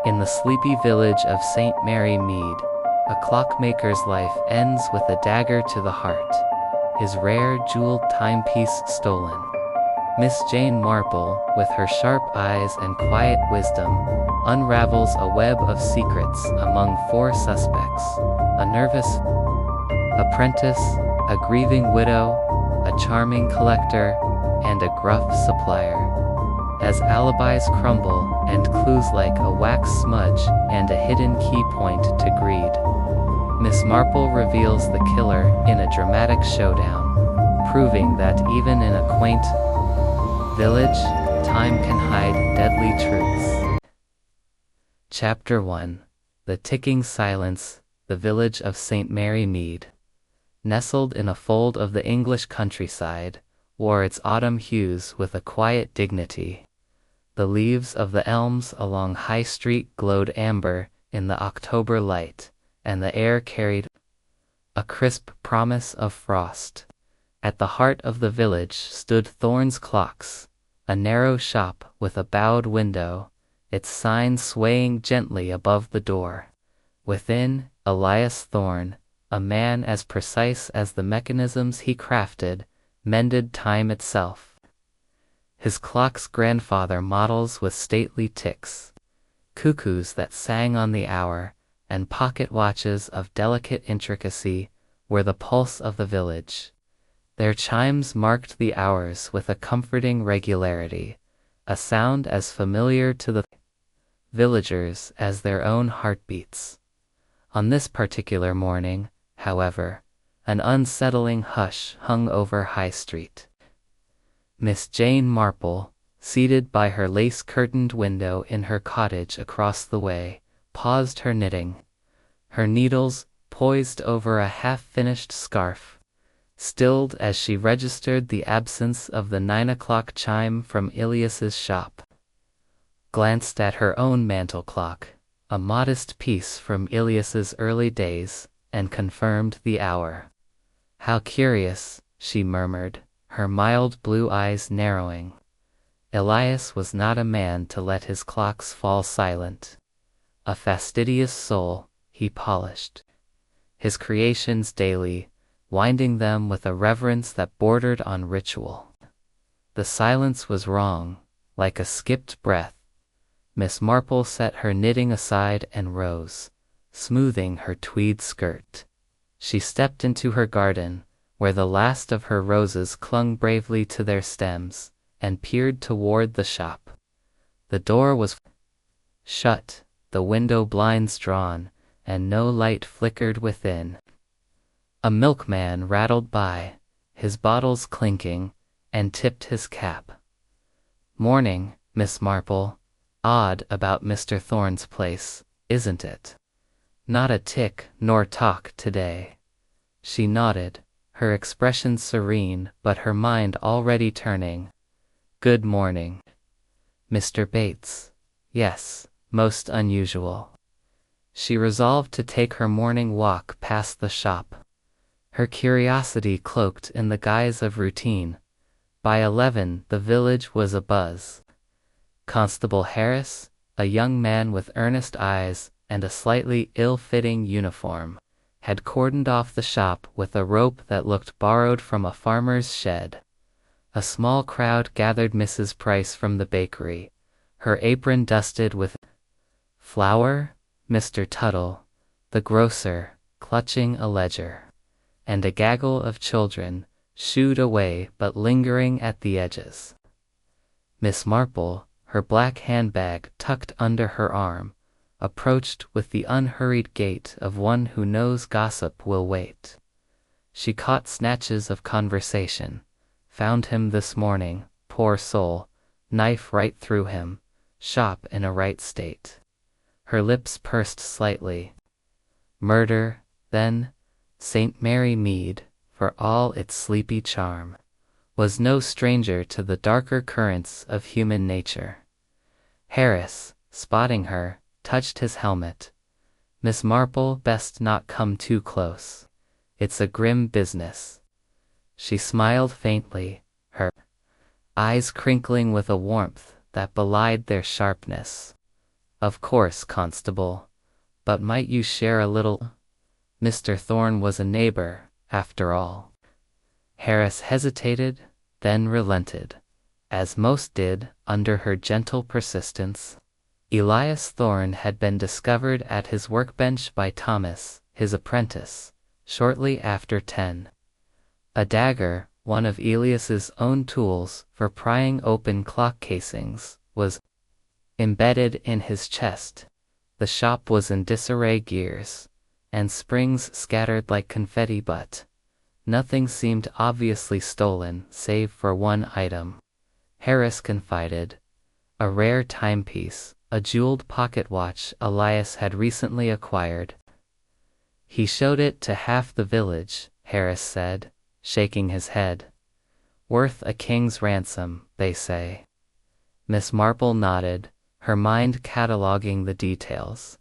In the sleepy village of St. Mary Mead, a clockmaker's life ends with a dagger to the heart, his rare jeweled timepiece stolen. Miss Jane Marple, with her sharp eyes and quiet wisdom, unravels a web of secrets among four suspects: a nervous apprentice, a grieving widow, a charming collector, and a gruff supplier. As alibis crumble and clues like a wax smudge and a hidden key point to greed, Miss Marple reveals the killer in a dramatic showdown, proving that even in a quaint village, time can hide deadly truths. Chapter 1: The Ticking Silence. The village of St. Mary Mead, nestled in a fold of the English countryside, wore its autumn hues with a quiet dignity. The leaves of the elms along High Street glowed amber in the October light, and the air carried a crisp promise of frost. At the heart of the village stood Thorne's Clocks, a narrow shop with a bowed window, its sign swaying gently above the door. Within, Elias Thorne, a man as precise as the mechanisms he crafted, mended time itself. His clock's grandfather models with stately ticks, cuckoos that sang on the hour, and pocket watches of delicate intricacy were the pulse of the village. Their chimes marked the hours with a comforting regularity, a sound as familiar to the villagers as their own heartbeats. On this particular morning, however, an unsettling hush hung over High Street. Miss Jane Marple, seated by her lace-curtained window in her cottage across the way, paused her knitting. Her needles, poised over a half-finished scarf, stilled as she registered the absence of the 9 o'clock chime from Ilias's shop. Glanced at her own mantel clock, a modest piece from Ilias's early days, and confirmed the hour. "How curious," she murmured, her mild blue eyes narrowing. Elias was not a man to let his clocks fall silent. A fastidious soul, he polished his creations daily, winding them with a reverence that bordered on ritual. The silence was wrong, like a skipped breath. Miss Marple set her knitting aside and rose, smoothing her tweed skirt. She stepped into her garden, where the last of her roses clung bravely to their stems, and peered toward the shop. The door was shut, the window blinds drawn, and no light flickered within. A milkman rattled by, his bottles clinking, and tipped his cap. "Morning, Miss Marple. Odd about Mr. Thorne's place, isn't it? Not a tick nor talk today." She nodded, her expression serene but her mind already turning. "Good morning. Mr. Bates." "Yes, most unusual." She resolved to take her morning walk past the shop, her curiosity cloaked in the guise of routine. By 11 the village was abuzz. Constable Harris, a young man with earnest eyes and a slightly ill-fitting uniform, had cordoned off the shop with a rope that looked borrowed from a farmer's shed. A small crowd gathered Mrs. Price from the bakery, her apron dusted with flour, Mr. Tuttle, the grocer, clutching a ledger, and a gaggle of children, shooed away but lingering at the edges. Miss Marple, her black handbag tucked under her arm, approached with the unhurried gait of one who knows gossip will wait. She caught snatches of conversation. "Found him this morning, poor soul, knife right through him, shop in a right state." Her lips pursed slightly. Murder, then. St. Mary Mead, for all its sleepy charm, was no stranger to the darker currents of human nature. Harris, spotting her, touched his helmet. "Miss Marple, best not come too close. It's a grim business." She smiled faintly, her eyes crinkling with a warmth that belied their sharpness. "Of course, constable. But might you share a little? Mr. Thorne was a neighbor, after all." Harris hesitated, then relented, as most did, under her gentle persistence. Elias Thorne had been discovered at his workbench by Thomas, his apprentice, shortly after 10. A dagger, one of Elias's own tools for prying open clock casings, was embedded in his chest. The shop was in disarray, gears and springs scattered like confetti, but nothing seemed obviously stolen save for one item. Harris confided, a rare timepiece, a jeweled pocket watch Elias had recently acquired. "He showed it to half the village," Harris said, shaking his head. "Worth a king's ransom, they say." Miss Marple nodded, her mind cataloging the details.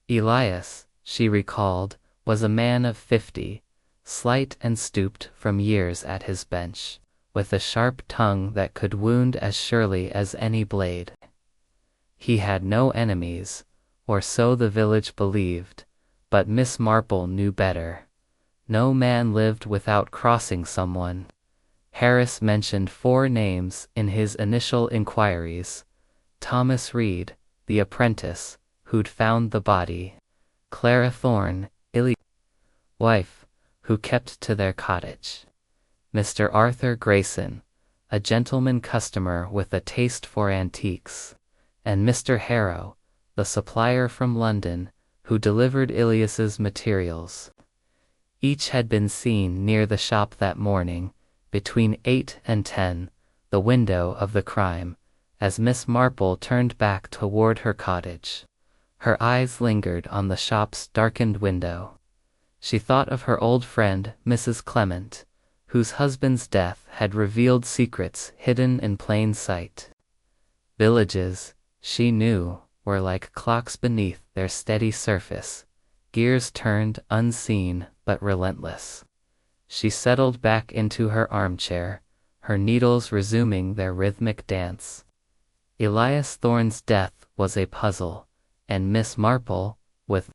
Elias, she recalled, was a man of 50, slight and stooped from years at his bench, with a sharp tongue that could wound as surely as any blade. He had no enemies, or so the village believed, but Miss Marple knew better. No man lived without crossing someone. Harris mentioned 4 names in his initial inquiries: Thomas Reed, the apprentice, who'd found the body; Clara Thorne, Illy's wife, who kept to their cottage; Mr. Arthur Grayson, a gentleman customer with a taste for antiques; and Mr. Harrow, the supplier from London, who delivered Ilias's materials. Each had been seen near the shop that morning, between 8 and 10, the window of the crime, as Miss Marple turned back toward her cottage. Her eyes lingered on the shop's darkened window. She thought of her old friend, Mrs. Clement, whose husband's death had revealed secrets hidden in plain sight. Villages, she knew, were like clocks beneath their steady surface, gears turned unseen but relentless. She settled back into her armchair, her needles resuming their rhythmic dance. Elias Thorne's death was a puzzle, and Miss Marple, with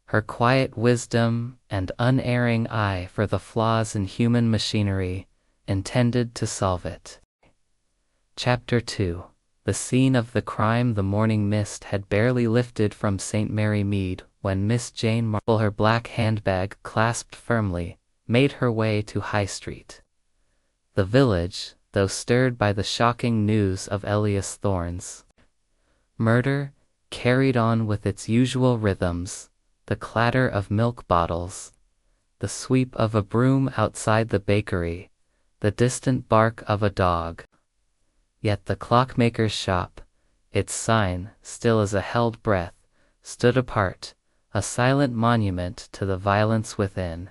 her quiet wisdom and unerring eye for the flaws in human machinery, intended to solve it. Chapter 2. The scene of the crime. The morning mist had barely lifted from St. Mary Mead when Miss Jane Marple, her black handbag clasped firmly, made her way to High Street. The village, though stirred by the shocking news of Elias Thorne's murder, carried on with its usual rhythms: the clatter of milk bottles, the sweep of a broom outside the bakery, the distant bark of a dog. Yet the clockmaker's shop, its sign still as a held breath, stood apart, a silent monument to the violence within.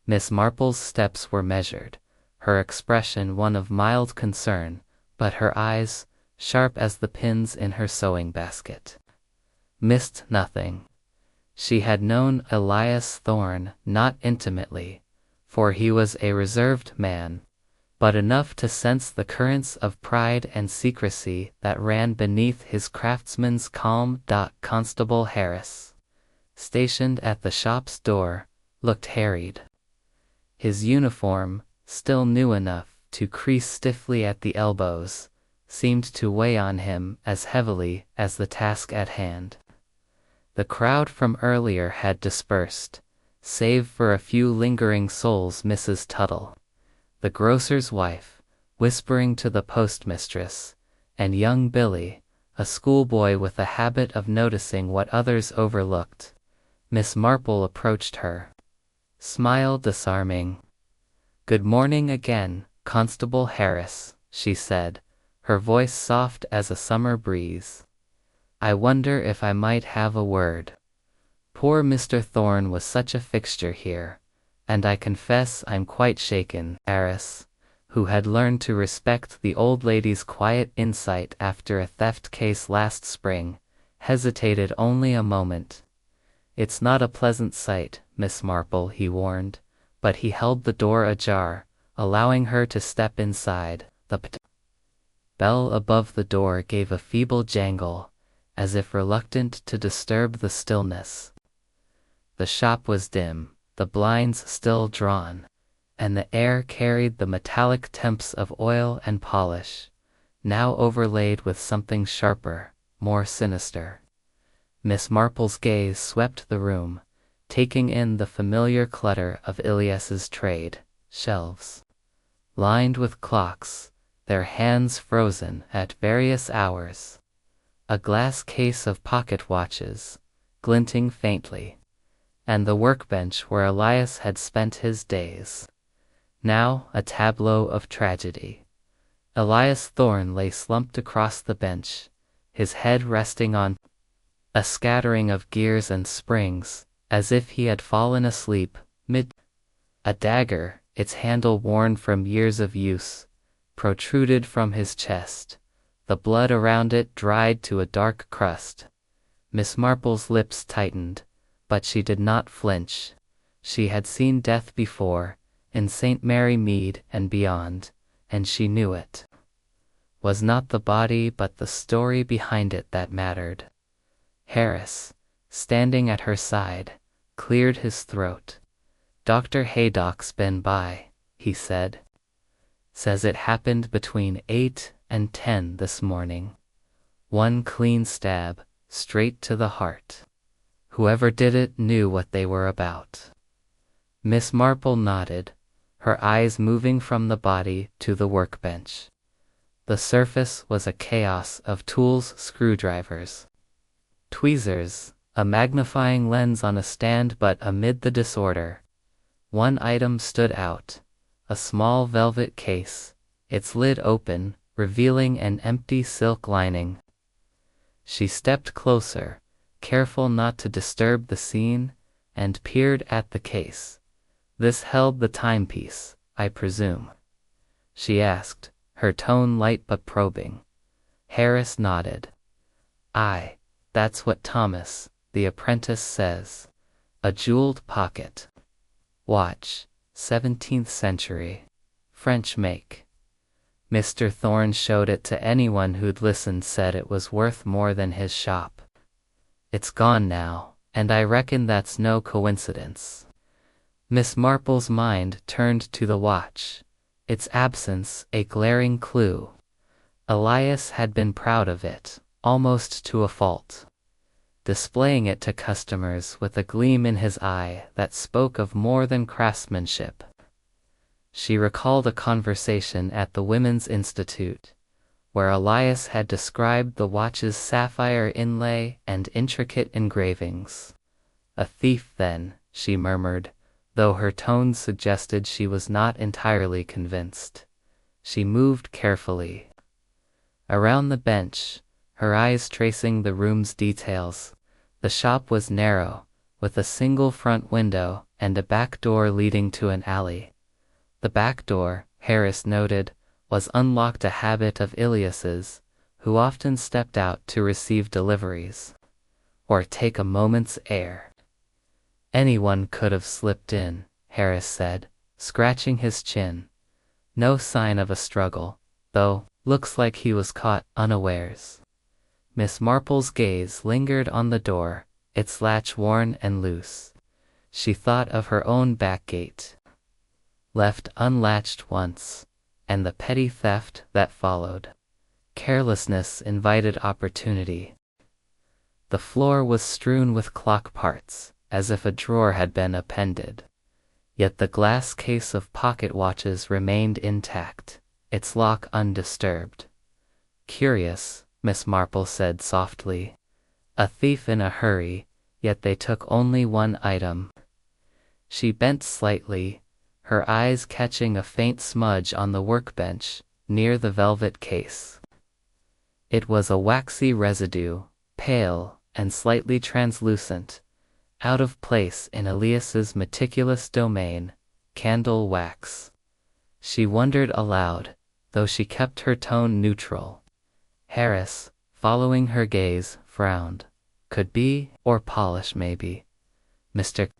Miss Marple's steps were measured, her expression one of mild concern, but her eyes, sharp as the pins in her sewing basket, missed nothing. She had known Elias Thorne not intimately, for he was a reserved man, but enough to sense the currents of pride and secrecy that ran beneath his craftsman's calm. Constable Harris, stationed at the shop's door, looked harried. His uniform, still new enough to crease stiffly at the elbows, seemed to weigh on him as heavily as the task at hand. The crowd from earlier had dispersed, save for a few lingering souls. Mrs. Tuttle, the grocer's wife, whispering to the postmistress, and young Billy, a schoolboy with a habit of noticing what others overlooked. Miss Marple approached her smile disarming. "Good morning again, Constable Harris," she said, her voice soft as a summer breeze. "I wonder if I might have a word. Poor Mr. Thorne was such a fixture here, and I confess I'm quite shaken." Harris, who had learned to respect the old lady's quiet insight after a theft case last spring, hesitated only a moment. "It's not a pleasant sight, Miss Marple," he warned, but he held the door ajar, allowing her to step inside. The bell above the door gave a feeble jangle, as if reluctant to disturb the stillness. The shop was dim, the blinds still drawn, and the air carried the metallic temps of oil and polish, now overlaid with something sharper, more sinister. Miss Marple's gaze swept the room, taking in the familiar clutter of Ilias's trade, shelves lined with clocks, their hands frozen at various hours, a glass case of pocket watches, glinting faintly, and the workbench where Elias had spent his days. Now a tableau of tragedy. Elias Thorne lay slumped across the bench, his head resting on a scattering of gears and springs, as if he had fallen asleep mid. A dagger, its handle worn from years of use, protruded from his chest, the blood around it dried to a dark crust. Miss Marple's lips tightened, but she did not flinch. She had seen death before, in St. Mary Mead and beyond, and she knew it. Was not the body but the story behind it that mattered. Harris, standing at her side, cleared his throat. "Dr. Haydock's been by," he said. "Says it happened between 8 and 10 this morning. One clean stab, straight to the heart. Whoever did it knew what they were about." Miss Marple nodded, her eyes moving from the body to the workbench. The surface was a chaos of tools, screwdrivers, tweezers, a magnifying lens on a stand, but amid the disorder, one item stood out, a small velvet case, its lid open, revealing an empty silk lining. She stepped closer, careful not to disturb the scene, and peered at the case. "This held the timepiece, I presume?" she asked, her tone light but probing. Harris nodded. "Aye, that's what Thomas, the apprentice, says. A jeweled pocket watch, 17th century, French make. Mr. Thorne showed it to anyone who'd listened, said it was worth more than his shop. It's gone now, and I reckon that's no coincidence." Miss Marple's mind turned to the watch, its absence a glaring clue. Elias had been proud of it, almost to a fault, displaying it to customers with a gleam in his eye that spoke of more than craftsmanship. She recalled a conversation at the Women's Institute, where Elias had described the watch's sapphire inlay and intricate engravings. "A thief, then," she murmured, though her tone suggested she was not entirely convinced. She moved carefully around the bench, her eyes tracing the room's details. The shop was narrow, with a single front window and a back door leading to an alley. The back door, Harris noted, was unlocked, a habit of Ilias's, who often stepped out to receive deliveries or take a moment's air. "Anyone could have slipped in," Harris said, scratching his chin. "No sign of a struggle, though. Looks like he was caught unawares." Miss Marple's gaze lingered on the door, its latch worn and loose. She thought of her own back gate, left unlatched once, and the petty theft that followed. Carelessness invited opportunity. The floor was strewn with clock parts, as if a drawer had been appended. Yet the glass case of pocket watches remained intact, its lock undisturbed. "Curious," Miss Marple said softly. "A thief in a hurry, yet they took only one item." She bent slightly, her eyes catching a faint smudge on the workbench, near the velvet case. It was a waxy residue, pale and slightly translucent, out of place in Elias's meticulous domain, candle wax. She wondered aloud, though she kept her tone neutral. Harris, following her gaze, frowned. "Could be, or polish maybe. Mr.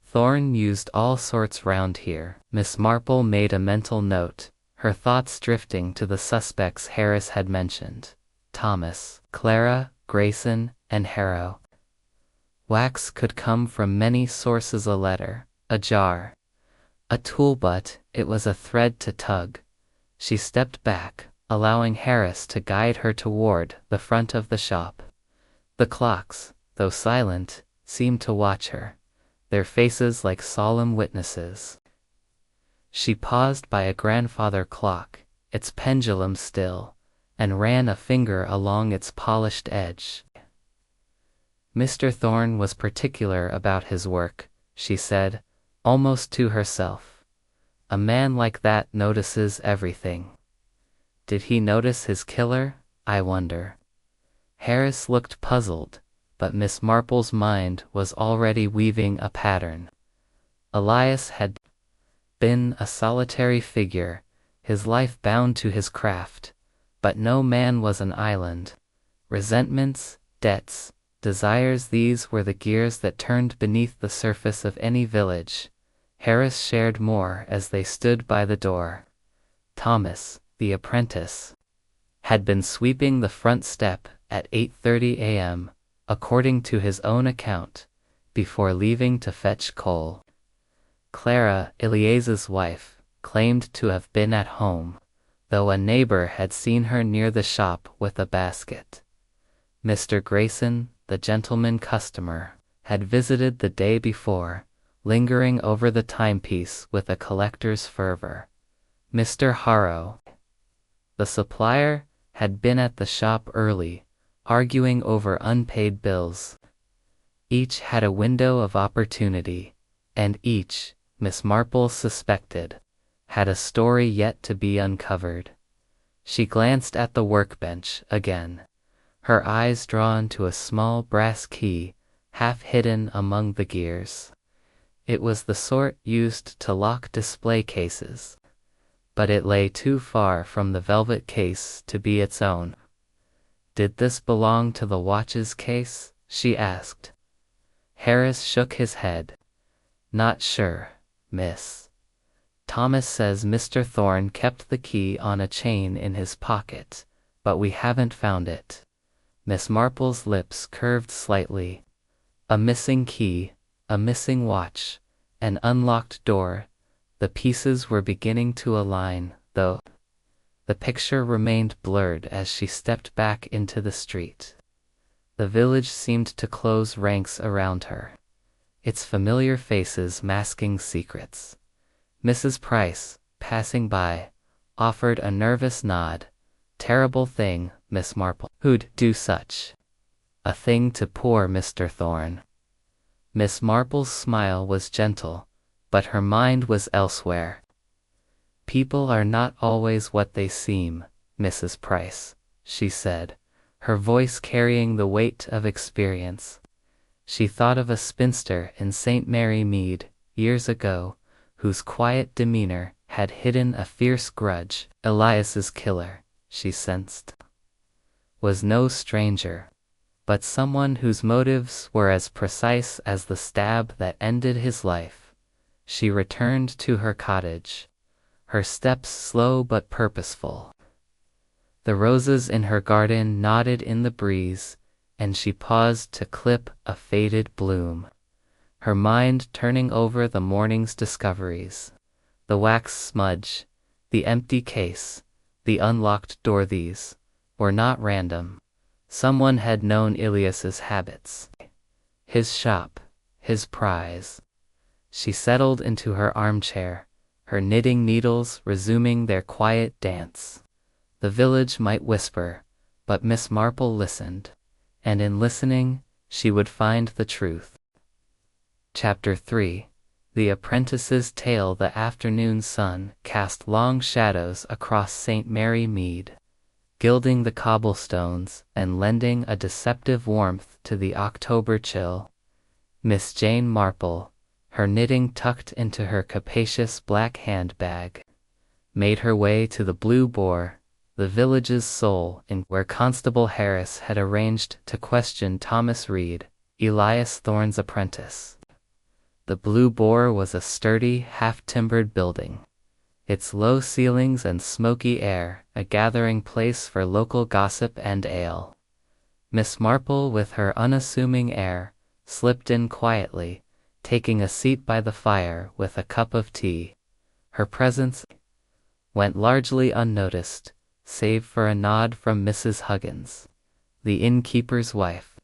Thorne used all sorts round here." Miss Marple made a mental note, her thoughts drifting to the suspects Harris had mentioned. Thomas, Clara, Grayson, and Harrow. Wax could come from many sources: a letter, a jar, a tool, but it was a thread to tug. She stepped back, allowing Harris to guide her toward the front of the shop. The clocks, though silent, seemed to watch her, their faces like solemn witnesses. She paused by a grandfather clock, its pendulum still, and ran a finger along its polished edge. Mr. Thorne was particular about his work, she said, almost to herself. A man like that notices everything. Did he notice his killer, I wonder? Harris looked puzzled, but Miss Marple's mind was already weaving a pattern. Elias had been a solitary figure, his life bound to his craft, but no man was an island. Resentments, debts, desires, these were the gears that turned beneath the surface of any village. Harris shared more as they stood by the door. Thomas, the apprentice, had been sweeping the front step at 8:30 a.m., according to his own account, before leaving to fetch coal. Clara, Elias's wife, claimed to have been at home, though a neighbor had seen her near the shop with a basket. Mr. Grayson, the gentleman customer, had visited the day before, lingering over the timepiece with a collector's fervor. Mr. Harrow, the supplier, had been at the shop early, arguing over unpaid bills. Each had a window of opportunity, and each, Miss Marple suspected, had a story yet to be uncovered. She glanced at the workbench again, her eyes drawn to a small brass key half hidden among the gears. It was the sort used to lock display cases, but it lay too far from the velvet case to be its own. Did this belong to the watch's case? She asked. Harris shook his head. Not sure, miss. Thomas says Mr. Thorne kept the key on a chain in his pocket, but we haven't found it. Miss Marple's lips curved slightly. A missing key, a missing watch, an unlocked door. The pieces were beginning to align, though. The picture remained blurred as she stepped back into the street. The village seemed to close ranks around her, its familiar faces masking secrets. Mrs. Price, passing by, offered a nervous nod. Terrible thing, Miss Marple. Who'd do such a thing to poor Mr. Thorne? Miss Marple's smile was gentle, but her mind was elsewhere. People are not always what they seem, Mrs. Price, she said, her voice carrying the weight of experience. She thought of a spinster in St. Mary Mead, years ago, whose quiet demeanor had hidden a fierce grudge. Elias's killer, she sensed, was no stranger, but someone whose motives were as precise as the stab that ended his life. She returned to her cottage, her steps slow but purposeful. The roses in her garden nodded in the breeze, and she paused to clip a faded bloom, her mind turning over the morning's discoveries. The wax smudge, the empty case, the unlocked door, these were not random. Someone had known Elias's habits, his shop, his prize. She settled into her armchair, her knitting needles resuming their quiet dance. The village might whisper, but Miss Marple listened, and in listening, she would find the truth. Chapter 3. The Apprentice's Tale. The afternoon sun cast long shadows across St. Mary Mead, gilding the cobblestones and lending a deceptive warmth to the October chill. Miss Jane Marple, her knitting tucked into her capacious black handbag, made her way to the Blue Boar, the village's soul, where Constable Harris had arranged to question Thomas Reed, Elias Thorne's apprentice. The Blue Boar was a sturdy, half-timbered building, its low ceilings and smoky air a gathering place for local gossip and ale. Miss Marple, with her unassuming air, slipped in quietly, taking a seat by the fire with a cup of tea. Her presence went largely unnoticed, save for a nod from Mrs. Huggins, the innkeeper's wife,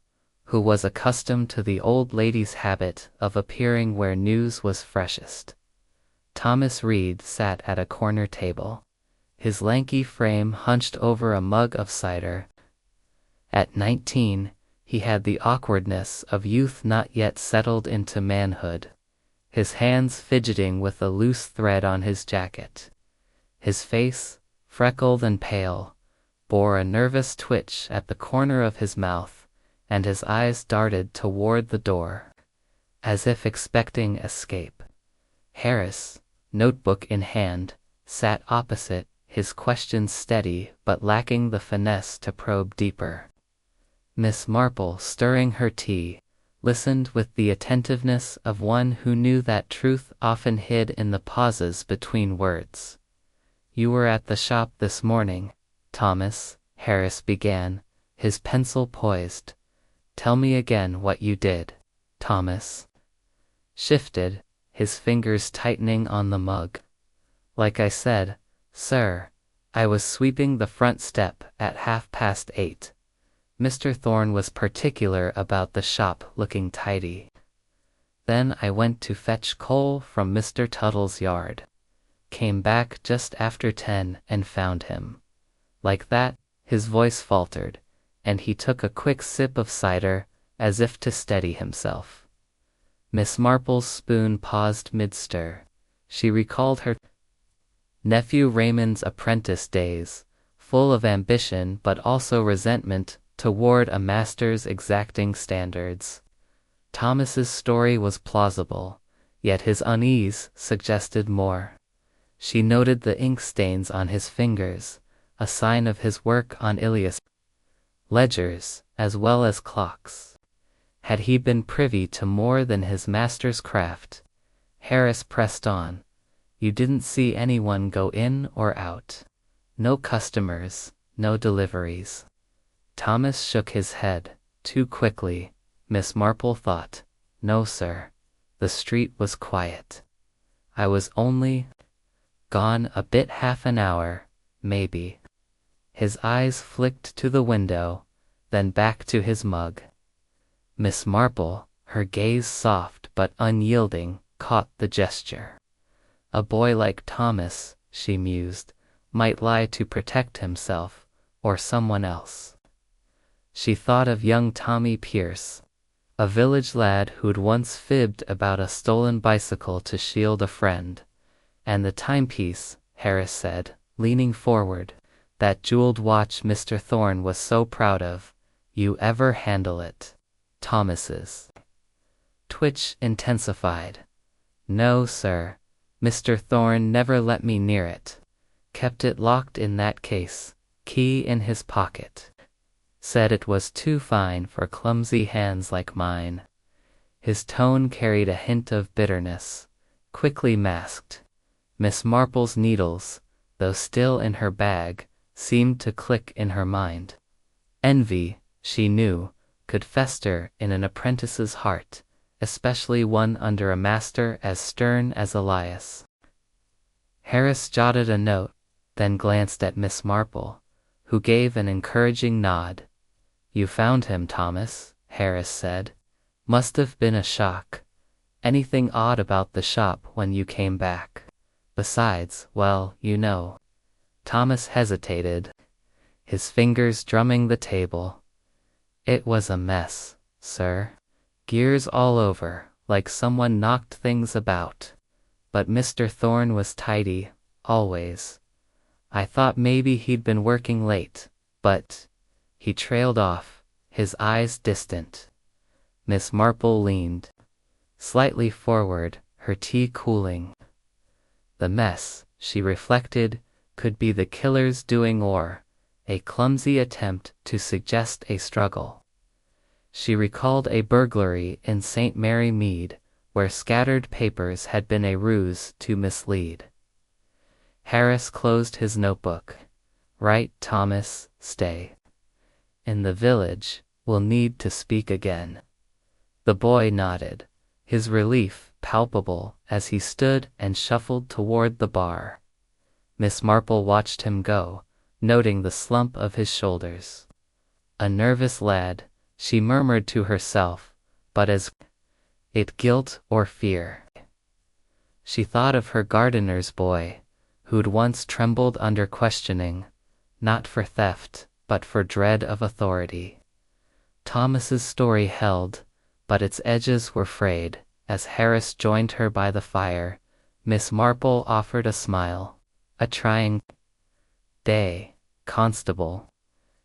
who was accustomed to the old lady's habit of appearing where news was freshest. Thomas Reed sat at a corner table, his lanky frame hunched over a mug of cider. At 19, he had the awkwardness of youth not yet settled into manhood, his hands fidgeting with a loose thread on his jacket. His face, freckled and pale, bore a nervous twitch at the corner of his mouth, and his eyes darted toward the door, as if expecting escape. Harris, notebook in hand, sat opposite, his questions steady but lacking the finesse to probe deeper. Miss Marple, stirring her tea, listened with the attentiveness of one who knew that truth often hid in the pauses between words. "You were at the shop this morning, Thomas," Harris began, his pencil poised. "Tell me again what you did." Thomas shifted, his fingers tightening on the mug. "Like I said, sir, I was sweeping the front step at 8:30. Mr. Thorne was particular about the shop looking tidy. Then I went to fetch coal from Mr. Tuttle's yard. Came back just after 10 and found him." Like that, his voice faltered, and he took a quick sip of cider, as if to steady himself. Miss Marple's spoon paused mid-stir. She recalled her nephew Raymond's apprentice days, full of ambition but also resentment toward a master's exacting standards. Thomas's story was plausible, yet his unease suggested more. She noted the ink stains on his fingers, a sign of his work on Ilias ledgers as well as clocks. Had he been privy to more than his master's craft? Harris pressed on. "You didn't see anyone go in or out? No customers, no deliveries?" Thomas shook his head, too quickly, Miss Marple thought. "No, sir. The street was quiet. I was only gone a bit, half an hour, maybe." His eyes flicked to the window, then back to his mug. Miss Marple, her gaze soft but unyielding, caught the gesture. A boy like Thomas, she mused, might lie to protect himself, or someone else. She thought of young Tommy Pierce, a village lad who'd once fibbed about a stolen bicycle to shield a friend. "And the timepiece," Harris said, leaning forward, "that jeweled watch Mr. Thorne was so proud of. You ever handle it?" Thomas's twitch intensified. "No, sir. Mr. Thorne never let me near it. Kept it locked in that case, key in his pocket. Said it was too fine for clumsy hands like mine." His tone carried a hint of bitterness, quickly masked. Miss Marple's needles, though still in her bag, seemed to click in her mind. Envy, she knew, could fester in an apprentice's heart, especially one under a master as stern as Elias. Harris jotted a note, then glanced at Miss Marple, who gave an encouraging nod. "You found him, Thomas," Harris said. "Must have been a shock. Anything odd about the shop when you came back? Besides, well, you know." Thomas hesitated, his fingers drumming the table. "It was a mess, sir. Gears all over, like someone knocked things about. But Mr. Thorne was tidy, always. I thought maybe he'd been working late, but—" He trailed off, his eyes distant. Miss Marple leaned slightly forward, her tea cooling. The mess, she reflected, could be the killer's doing or a clumsy attempt to suggest a struggle. She recalled a burglary in St. Mary Mead, where scattered papers had been a ruse to mislead. Harris closed his notebook. "Right, Thomas, stay. In the village, we'll need to speak again." The boy nodded, his relief palpable as he stood and shuffled toward the bar. Miss Marple watched him go, noting the slump of his shoulders. "A nervous lad," she murmured to herself, but as it guilt or fear. She thought of her gardener's boy, who'd once trembled under questioning, not for theft, but for dread of authority. Thomas's story held, but its edges were frayed. As Harris joined her by the fire, Miss Marple offered a smile. "A trying day, Constable.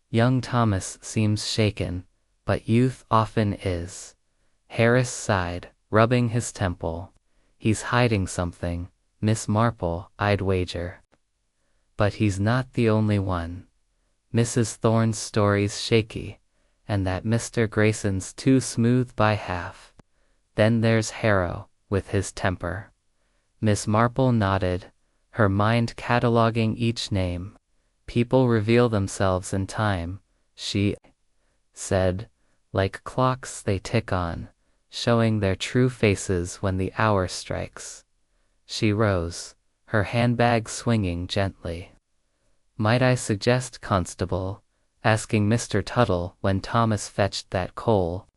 Young Thomas seems shaken, but youth often is." Harris sighed, rubbing his temple. "He's hiding something, Miss Marple, I'd wager. But he's not the only one. Mrs. Thorne's story's shaky, and that Mr. Grayson's too smooth by half. Then there's Harrow, with his temper." Miss Marple nodded, her mind cataloging each name. "People reveal themselves in time," she said. "Like clocks they tick on, showing their true faces when the hour strikes." She rose, her handbag swinging gently. "Might I suggest, Constable, asking Mr. Tuttle when Thomas fetched that coal?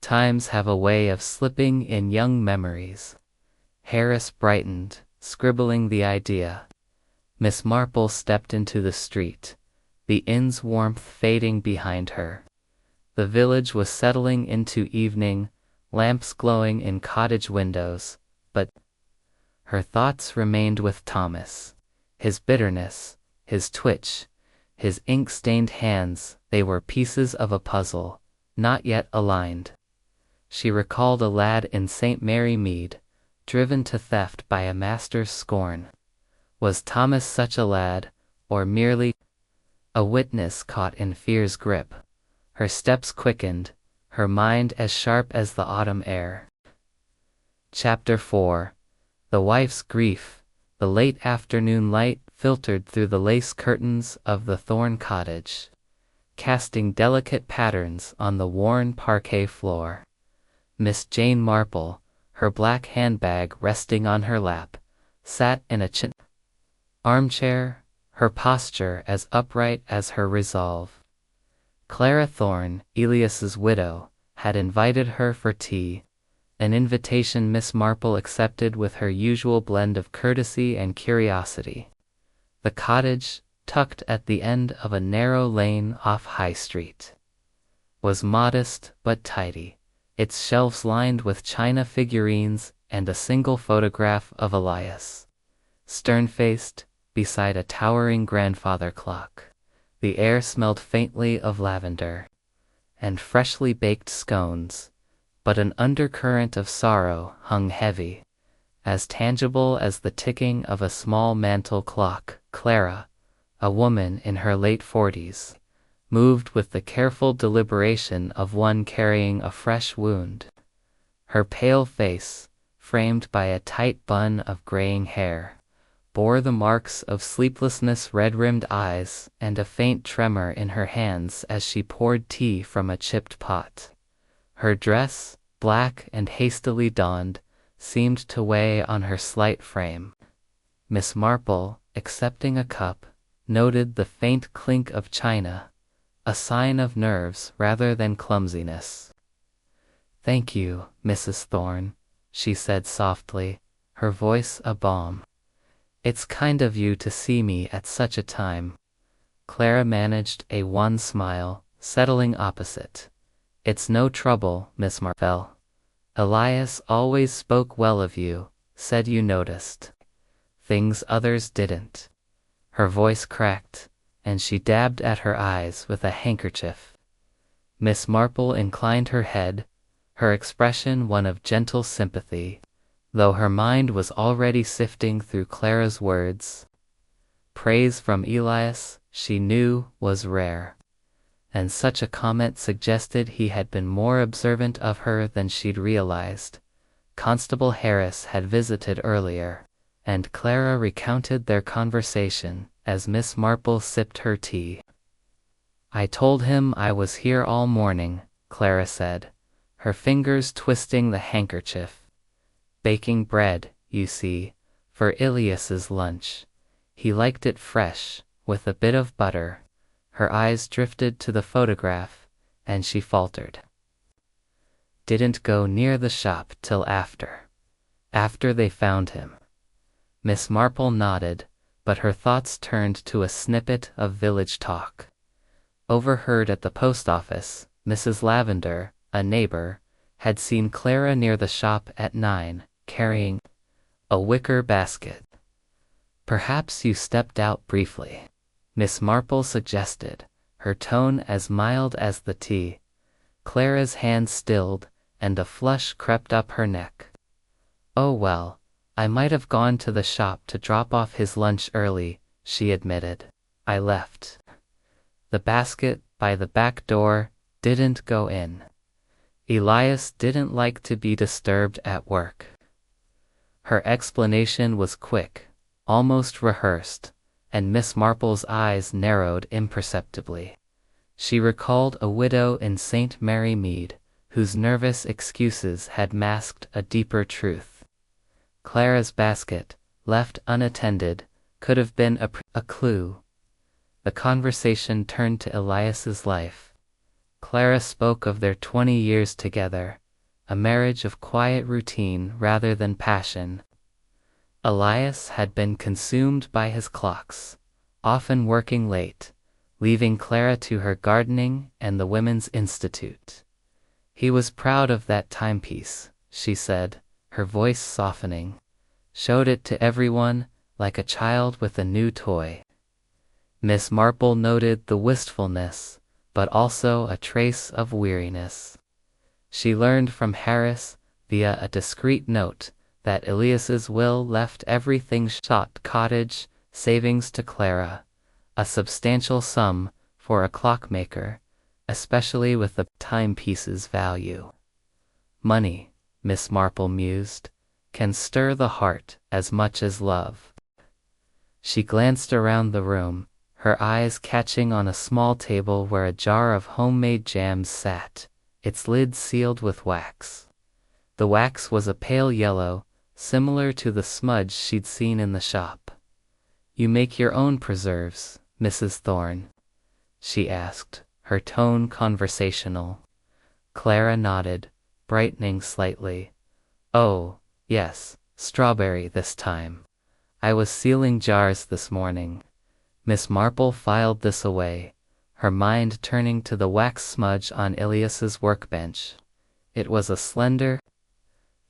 Times have a way of slipping in young memories." Harris brightened, scribbling the idea. Miss Marple stepped into the street, the inn's warmth fading behind her. The village was settling into evening, lamps glowing in cottage windows, but her thoughts remained with Thomas. His bitterness, his twitch, his ink-stained hands, they were pieces of a puzzle, not yet aligned. She recalled a lad in St. Mary Mead, driven to theft by a master's scorn. Was Thomas such a lad, or merely a witness caught in fear's grip? Her steps quickened, her mind as sharp as the autumn air. Chapter 4. The wife's grief. The late afternoon light filtered through the lace curtains of the Thorne cottage, casting delicate patterns on the worn parquet floor. Miss Jane Marple, her black handbag resting on her lap, sat in a chintz armchair, her posture as upright as her resolve. Clara Thorne, Elias's widow, had invited her for tea, an invitation Miss Marple accepted with her usual blend of courtesy and curiosity. The cottage, tucked at the end of a narrow lane off High Street, was modest but tidy, its shelves lined with china figurines and a single photograph of Elias, stern-faced, beside a towering grandfather clock. The air smelled faintly of lavender and freshly baked scones, but an undercurrent of sorrow hung heavy, as tangible as the ticking of a small mantel clock. Clara, a woman in her late 40s, moved with the careful deliberation of one carrying a fresh wound. Her pale face, framed by a tight bun of graying hair, bore the marks of sleeplessness, red-rimmed eyes, and a faint tremor in her hands as she poured tea from a chipped pot. Her dress, black and hastily donned, seemed to weigh on her slight frame. Miss Marple, accepting a cup, noted the faint clink of china, a sign of nerves rather than clumsiness. "Thank you, Mrs. Thorne," she said softly, her voice a balm. "It's kind of you to see me at such a time." Clara managed a wan smile, settling opposite. "It's no trouble, Miss Marple. Elias always spoke well of you, said you noticed things others didn't." Her voice cracked, and she dabbed at her eyes with a handkerchief. Miss Marple inclined her head, her expression one of gentle sympathy, though her mind was already sifting through Clara's words. Praise from Elias, she knew, was rare, and such a comment suggested he had been more observant of her than she'd realized. Constable Harris had visited earlier, and Clara recounted their conversation as Miss Marple sipped her tea. I told him I was here all morning, Clara said, her fingers twisting the handkerchief. Baking bread, you see, for Ilias's lunch. He liked it fresh, with a bit of butter. Her eyes drifted to the photograph, and she faltered. Didn't go near the shop till after. After they found him. Miss Marple nodded, but her thoughts turned to a snippet of village talk. Overheard at the post office, Mrs. Lavender, a neighbor, had seen Clara near the shop at 9, carrying a wicker basket. Perhaps you stepped out briefly, Miss Marple suggested, her tone as mild as the tea. Clara's hand stilled, and a flush crept up her neck. Oh well, I might have gone to the shop to drop off his lunch early, she admitted. I left the basket by the back door, didn't go in. Elias didn't like to be disturbed at work. Her explanation was quick, almost rehearsed, and Miss Marple's eyes narrowed imperceptibly. She recalled a widow in St. Mary Mead, whose nervous excuses had masked a deeper truth. Clara's basket, left unattended, could have been a clue. The conversation turned to Elias's life. Clara spoke of their 20 years together, a marriage of quiet routine rather than passion. Elias had been consumed by his clocks, often working late, leaving Clara to her gardening and the Women's Institute. He was proud of that timepiece, she said, her voice softening. Showed it to everyone, like a child with a new toy. Miss Marple noted the wistfulness, but also a trace of weariness. She learned from Harris, via a discreet note, that Elias's will left everything Shot Cottage, savings to Clara, a substantial sum for a clockmaker, especially with the timepiece's value. Money, Miss Marple mused, can stir the heart as much as love. She glanced around the room, her eyes catching on a small table where a jar of homemade jams sat, its lid sealed with wax. The wax was a pale yellow, similar to the smudge she'd seen in the shop. You make your own preserves, Mrs. Thorne? She asked, her tone conversational. Clara nodded, brightening slightly. Oh, yes, strawberry this time. I was sealing jars this morning. Miss Marple filed this away, her mind turning to the wax smudge on Ilias's workbench. It was a slender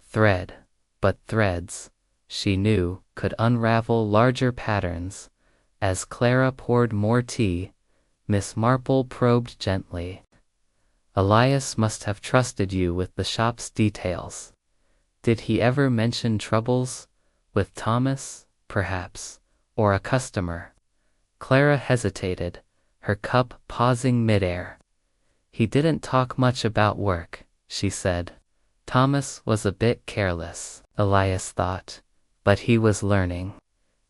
thread, but threads, she knew, could unravel larger patterns. As Clara poured more tea, Miss Marple probed gently. Elias must have trusted you with the shop's details. Did he ever mention troubles? With Thomas, perhaps, or a customer? Clara hesitated, her cup pausing midair. He didn't talk much about work, she said. Thomas was a bit careless, Elias thought, but he was learning.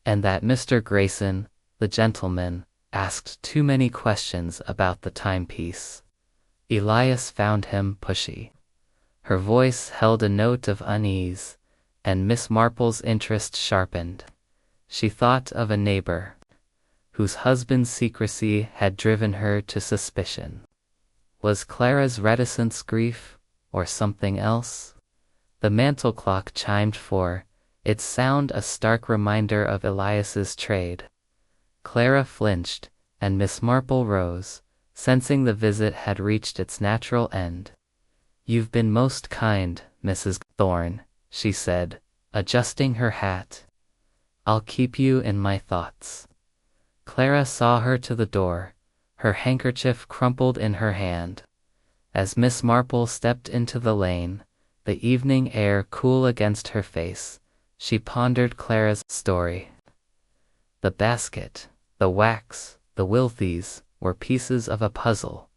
And that Mr. Grayson, the gentleman, asked too many questions about the timepiece. Elias found him pushy. Her voice held a note of unease, and Miss Marple's interest sharpened. She thought of a neighbor, whose husband's secrecy had driven her to suspicion. Was Clara's reticence grief, or something else? The mantel clock chimed 4, its sound a stark reminder of Elias's trade. Clara flinched, and Miss Marple rose, sensing the visit had reached its natural end. You've been most kind, Mrs. Thorne, she said, adjusting her hat. I'll keep you in my thoughts. Clara saw her to the door, her handkerchief crumpled in her hand. As Miss Marple stepped into the lane, the evening air cool against her face, she pondered Clara's story. The basket, the wax, the wilthies were pieces of a puzzle,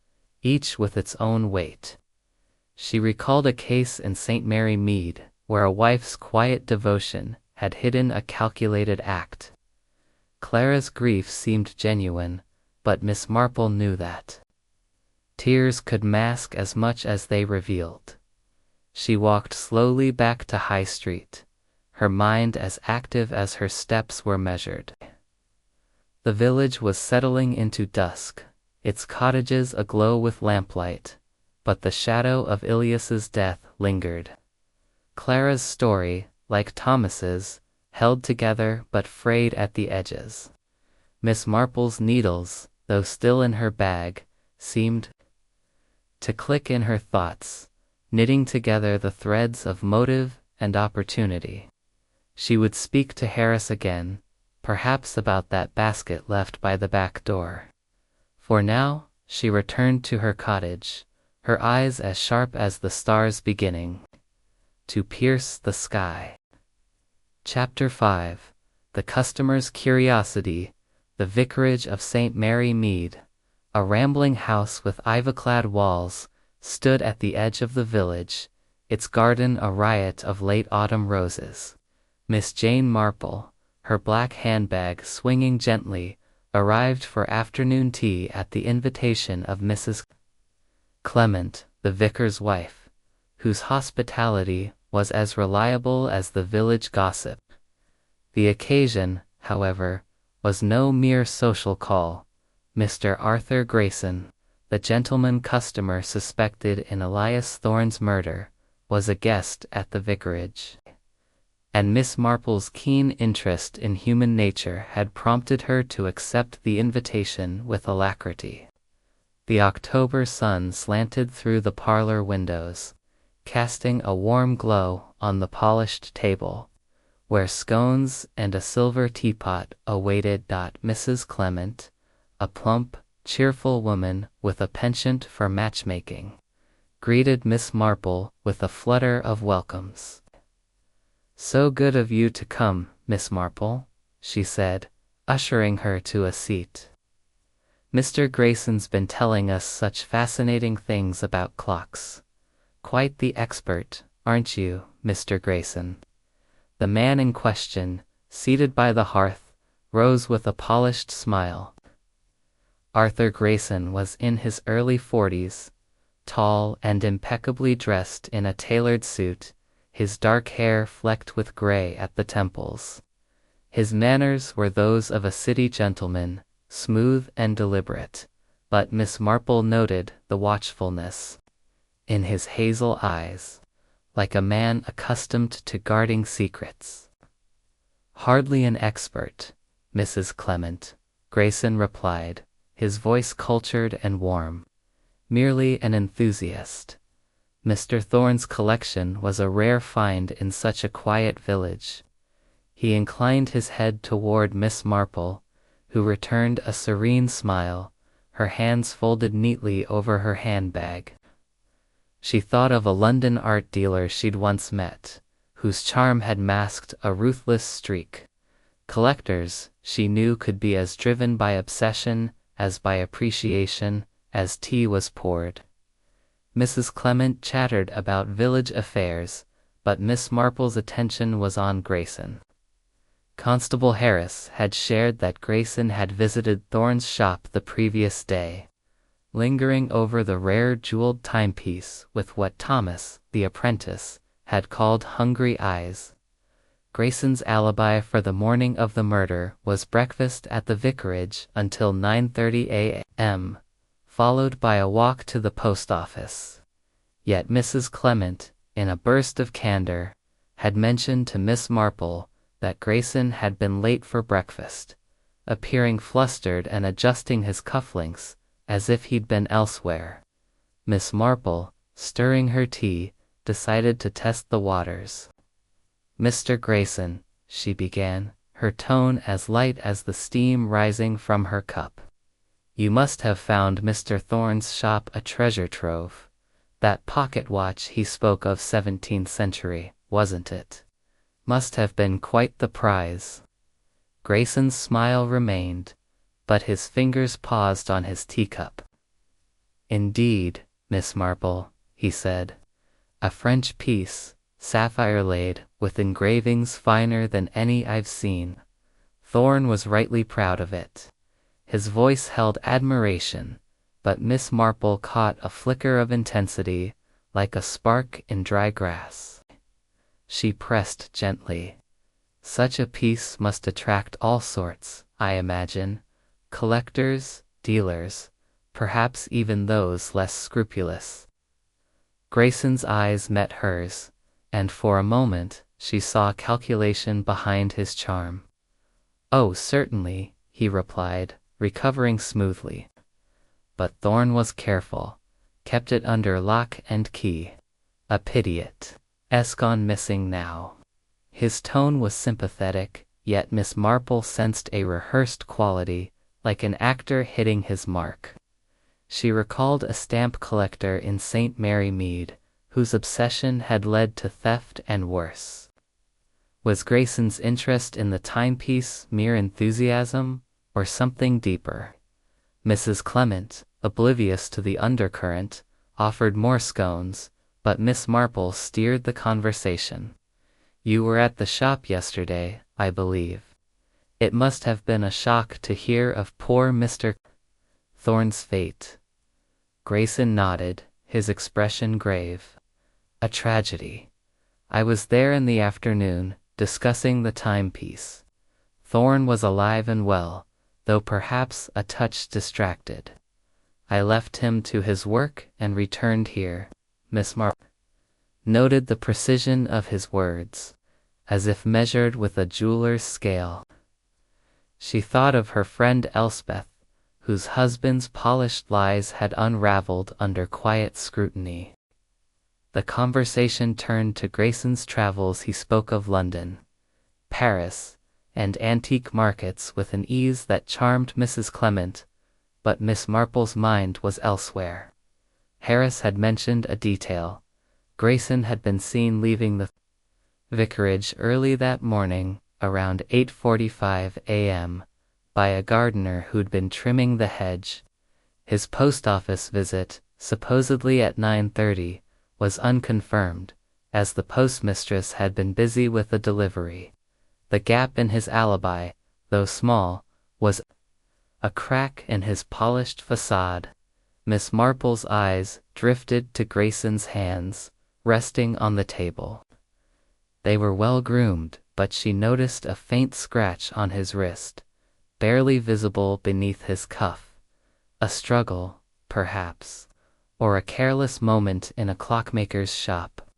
each with its own weight. She recalled a case in St. Mary Mead, where a wife's quiet devotion had hidden a calculated act. Clara's grief seemed genuine, but Miss Marple knew that. Tears could mask as much as they revealed. She walked slowly back to High Street, her mind as active as her steps were measured. The village was settling into dusk, its cottages aglow with lamplight, but the shadow of Ilias's death lingered. Clara's story, like Thomas's, held together but frayed at the edges. Miss Marple's needles, though still in her bag, seemed to click in her thoughts, knitting together the threads of motive and opportunity. She would speak to Harris again, perhaps about that basket left by the back door. For now, she returned to her cottage, her eyes as sharp as the stars beginning to pierce the sky. Chapter 5. The Customer's Curiosity. The Vicarage of St. Mary Mead, a rambling house with ivy-clad walls, stood at the edge of the village, its garden a riot of late autumn roses. Miss Jane Marple, her black handbag swinging gently, arrived for afternoon tea at the invitation of Mrs. Clement, the vicar's wife, whose hospitality was as reliable as the village gossip. The occasion, however, was no mere social call. Mr. Arthur Grayson, the gentleman customer suspected in Elias Thorne's murder, was a guest at the vicarage, and Miss Marple's keen interest in human nature had prompted her to accept the invitation with alacrity. The October sun slanted through the parlor windows, casting a warm glow on the polished table, where scones and a silver teapot awaited. Mrs. Clement, a plump, cheerful woman with a penchant for matchmaking, greeted Miss Marple with a flutter of welcomes. "So good of you to come, Miss Marple," she said, ushering her to a seat. "Mr. Grayson's been telling us such fascinating things about clocks. Quite the expert, aren't you, Mr. Grayson?" The man in question, seated by the hearth, rose with a polished smile. Arthur Grayson was in his early 40s, tall and impeccably dressed in a tailored suit, his dark hair flecked with gray at the temples. His manners were those of a city gentleman, smooth and deliberate, but Miss Marple noted the watchfulness in his hazel eyes, like a man accustomed to guarding secrets. "Hardly an expert, Mrs. Clement," Grayson replied, his voice cultured and warm. "Merely an enthusiast. Mr. Thorne's collection was a rare find in such a quiet village." He inclined his head toward Miss Marple, who returned a serene smile, her hands folded neatly over her handbag. She thought of a London art dealer she'd once met, whose charm had masked a ruthless streak. Collectors, she knew, could be as driven by obsession as by appreciation. As tea was poured, Mrs. Clement chattered about village affairs, but Miss Marple's attention was on Grayson. Constable Harris had shared that Grayson had visited Thorne's shop the previous day, lingering over the rare jeweled timepiece with what Thomas, the apprentice, had called hungry eyes. Grayson's alibi for the morning of the murder was breakfast at the vicarage until 9:30 a.m., followed by a walk to the post office. Yet Mrs. Clement, in a burst of candor, had mentioned to Miss Marple that Grayson had been late for breakfast, appearing flustered and adjusting his cufflinks as if he'd been elsewhere. Miss Marple, stirring her tea, decided to test the waters. "Mr. Grayson," she began, her tone as light as the steam rising from her cup, "you must have found Mr. Thorne's shop a treasure trove. That pocket watch he spoke of, 17th century, wasn't it? Must have been quite the prize." Grayson's smile remained, but his fingers paused on his teacup. "Indeed, Miss Marple," he said. "A French piece, sapphire-laid, with engravings finer than any I've seen. Thorne was rightly proud of it." His voice held admiration, but Miss Marple caught a flicker of intensity, like a spark in dry grass. She pressed gently. Such a piece must attract all sorts, I imagine. Collectors, dealers, perhaps even those less scrupulous. Grayson's eyes met hers, and for a moment she saw calculation behind his charm. "Oh, certainly," he replied, recovering smoothly. But Thorn was careful, kept it under lock and key. A pity it's gone missing now. His tone was sympathetic, yet Miss Marple sensed a rehearsed quality, like an actor hitting his mark. She recalled a stamp collector in St. Mary Mead, whose obsession had led to theft and worse. Was Grayson's interest in the timepiece mere enthusiasm, or something deeper? Mrs. Clement, oblivious to the undercurrent, offered more scones, but Miss Marple steered the conversation. "You were at the shop yesterday, I believe. It must have been a shock to hear of poor Mr. Thorn's fate." Grayson nodded, his expression grave. "A tragedy. I was there in the afternoon, discussing the timepiece. Thorn was alive and well, though perhaps a touch distracted. I left him to his work and returned here." Miss Marple noted the precision of his words, as if measured with a jeweler's scale. She thought of her friend Elspeth, whose husband's polished lies had unraveled under quiet scrutiny. The conversation turned to Grayson's travels. He spoke of London, Paris, and antique markets with an ease that charmed Mrs. Clement, but Miss Marple's mind was elsewhere. Harris had mentioned a detail. Grayson had been seen leaving the vicarage early that morning, around 8:45 a.m., by a gardener who'd been trimming the hedge. His post office visit, supposedly at 9:30, was unconfirmed, as the postmistress had been busy with a delivery. The gap in his alibi, though small, was a crack in his polished facade. Miss Marple's eyes drifted to Grayson's hands, resting on the table. They were well groomed, but she noticed a faint scratch on his wrist, barely visible beneath his cuff. A struggle, perhaps, or a careless moment in a clockmaker's shop.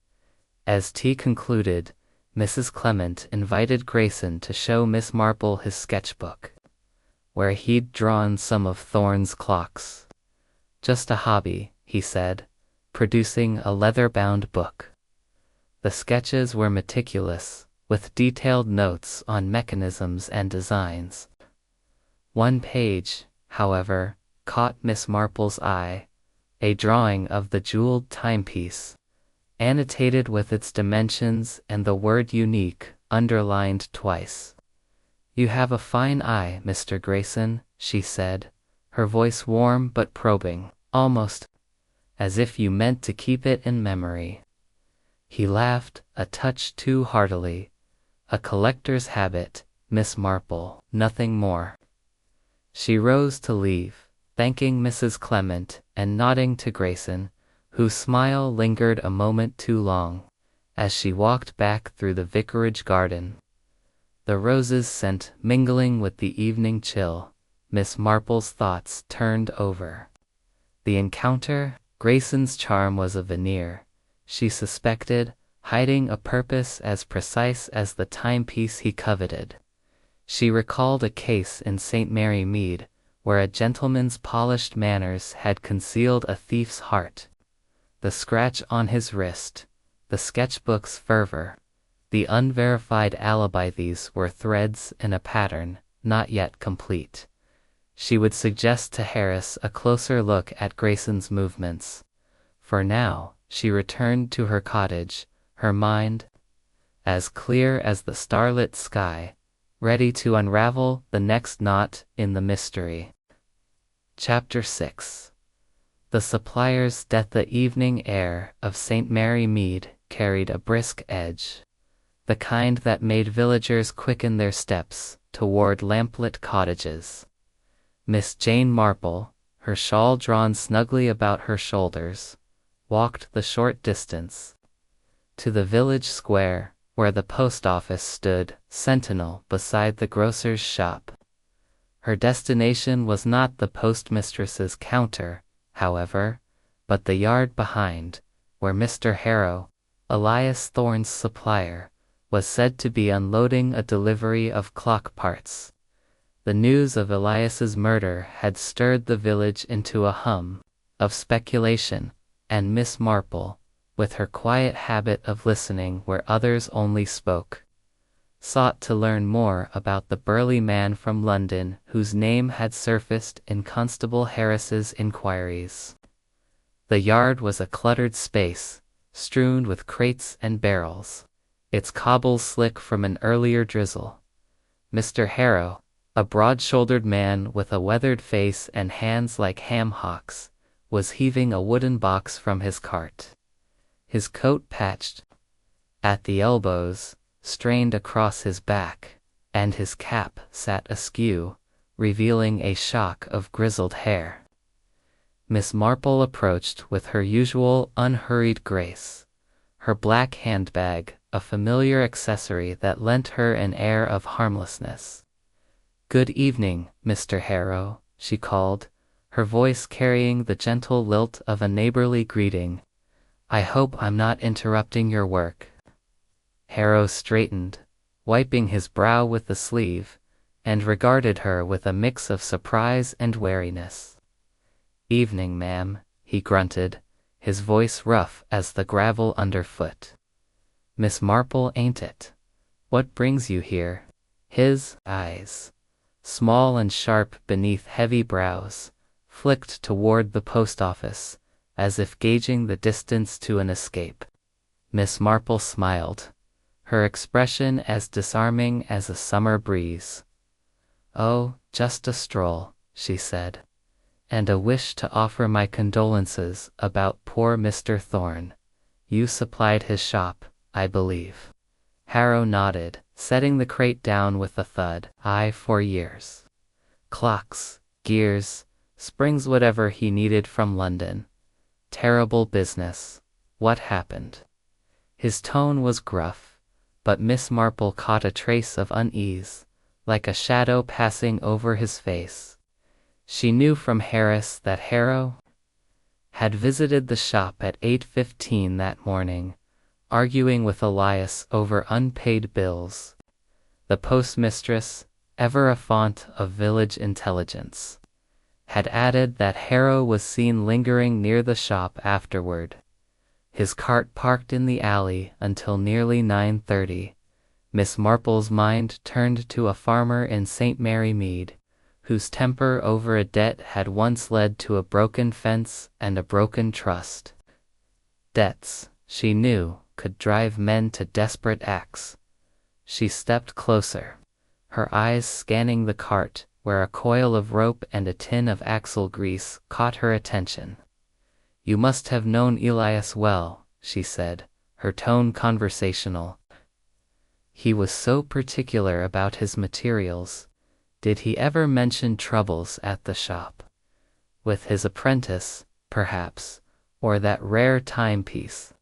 As tea concluded, Mrs. Clement invited Grayson to show Miss Marple his sketchbook, where he'd drawn some of Thorn's clocks. "Just a hobby," he said, producing a leather-bound book. The sketches were meticulous, with detailed notes on mechanisms and designs. One page, however, caught Miss Marple's eye, a drawing of the jeweled timepiece, annotated with its dimensions and the word unique underlined twice. "You have a fine eye, Mr. Grayson," she said, her voice warm but probing, almost as if you meant to keep it in memory. He laughed, a touch too heartily. "A collector's habit, Miss Marple, nothing more." She rose to leave, thanking Mrs. Clement and nodding to Grayson, whose smile lingered a moment too long, as she walked back through the vicarage garden. The roses' scent mingling with the evening chill, Miss Marple's thoughts turned over. The encounter, Grayson's charm was a veneer, she suspected, hiding a purpose as precise as the timepiece he coveted. She recalled a case in St. Mary Mead, where a gentleman's polished manners had concealed a thief's heart. The scratch on his wrist, the sketchbook's fervor, the unverified alibi, these were threads in a pattern, not yet complete. She would suggest to Harris a closer look at Grayson's movements. For now, she returned to her cottage, her mind as clear as the starlit sky, ready to unravel the next knot in the mystery. Chapter 6. The supplier's death. The evening air of St. Mary Mead carried a brisk edge, the kind that made villagers quicken their steps toward lamplit cottages. Miss Jane Marple, her shawl drawn snugly about her shoulders, walked the short distance to the village square, where the post office stood, sentinel beside the grocer's shop. Her destination was not the postmistress's counter, however, but the yard behind, where Mr. Harrow, Elias Thorne's supplier, was said to be unloading a delivery of clock parts. The news of Elias's murder had stirred the village into a hum of speculation, and Miss Marple, with her quiet habit of listening where others only spoke, sought to learn more about the burly man from London whose name had surfaced in Constable Harris's inquiries. The yard was a cluttered space, strewn with crates and barrels, its cobbles slick from an earlier drizzle. Mr. Harrow, a broad-shouldered man with a weathered face and hands like ham hocks, was heaving a wooden box from his cart. His coat patched at the elbows, strained across his back, and his cap sat askew, revealing a shock of grizzled hair. Miss Marple approached with her usual unhurried grace, her black handbag, a familiar accessory that lent her an air of harmlessness. "Good evening, Mr. Harrow," she called, her voice carrying the gentle lilt of a neighborly greeting. "I hope I'm not interrupting your work." Harrow straightened, wiping his brow with the sleeve, and regarded her with a mix of surprise and wariness. "Evening, ma'am," he grunted, his voice rough as the gravel underfoot. "Miss Marple, ain't it? What brings you here?" His eyes, small and sharp beneath heavy brows, flicked toward the post office, as if gauging the distance to an escape. Miss Marple smiled, her expression as disarming as a summer breeze. "Oh, just a stroll," she said, "and a wish to offer my condolences about poor Mr. Thorne. You supplied his shop, I believe." Harrow nodded, setting the crate down with a thud. "Aye, for years. Clocks, gears, springs, whatever he needed from London. Terrible business. What happened?" His tone was gruff, but Miss Marple caught a trace of unease, like a shadow passing over his face. She knew from Harris that Harrow had visited the shop at 8:15 that morning, arguing with Elias over unpaid bills. The postmistress, ever a font of village intelligence, had added that Harrow was seen lingering near the shop afterward, his cart parked in the alley until nearly 9:30. Miss Marple's mind turned to a farmer in St. Mary Mead, whose temper over a debt had once led to a broken fence and a broken trust. Debts, she knew, could drive men to desperate acts. She stepped closer, her eyes scanning the cart, where a coil of rope and a tin of axle grease caught her attention. "You must have known Elias well," she said, her tone conversational. "He was so particular about his materials. Did he ever mention troubles at the shop? With his apprentice, perhaps, or that rare timepiece?"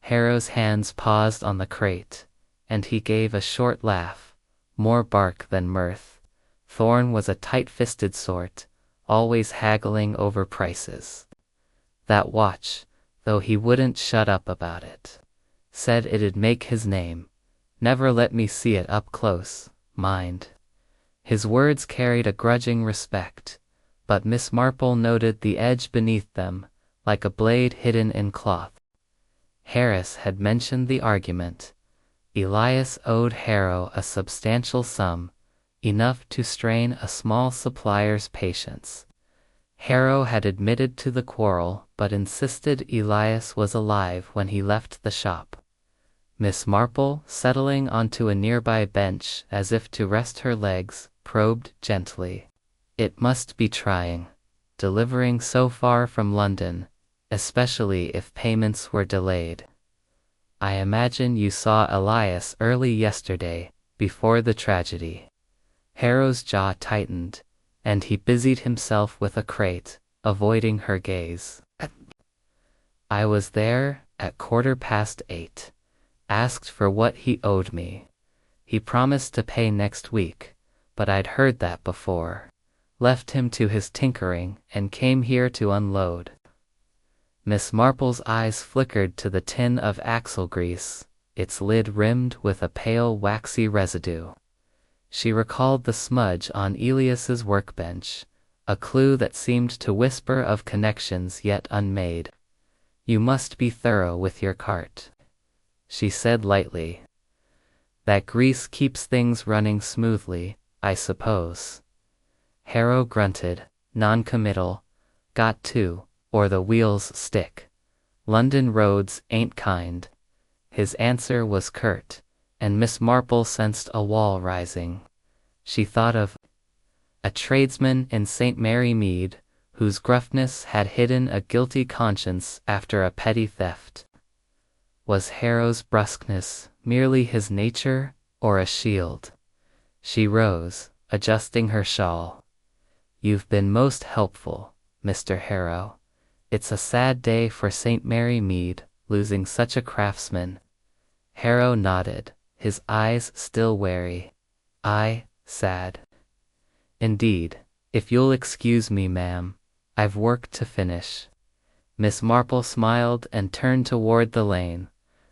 Harrow's hands paused on the crate, and he gave a short laugh, more bark than mirth. Thorne was a tight-fisted sort, always haggling over prices. That watch, though he wouldn't shut up about it, said it'd make his name. "Never let me see it up close, mind." His words carried a grudging respect, but Miss Marple noted the edge beneath them, like a blade hidden in cloth. Harris had mentioned the argument. Elias owed Harrow a substantial sum, enough to strain a small supplier's patience. Harrow had admitted to the quarrel, but insisted Elias was alive when he left the shop. Miss Marple, settling onto a nearby bench as if to rest her legs, probed gently. "It must be trying, delivering so far from London, especially if payments were delayed. I imagine you saw Elias early yesterday, before the tragedy." Harrow's jaw tightened, and he busied himself with a crate, avoiding her gaze. I was there at 8:15. Asked for what he owed me. He promised to pay next week, but I'd heard that before. Left him to his tinkering and came here to unload. Miss Marple's eyes flickered to the tin of axle grease, its lid rimmed with a pale waxy residue. She recalled the smudge on Elias's workbench, a clue that seemed to whisper of connections yet unmade. You must be thorough with your cart, she said lightly. That grease keeps things running smoothly, I suppose. Harrow grunted, non-committal. Got to, or the wheels stick. London roads ain't kind. His answer was curt, and Miss Marple sensed a wall rising. She thought of a tradesman in St. Mary Mead, whose gruffness had hidden a guilty conscience after a petty theft. Was Harrow's brusqueness merely his nature, or a shield? She rose, adjusting her shawl. You've been most helpful, Mr. Harrow. It's a sad day for St. Mary Mead, losing such a craftsman. Harrow nodded, his eyes still wary. Aye, sad. Indeed, if you'll excuse me, ma'am, I've work to finish. Miss Marple smiled and turned toward the lane,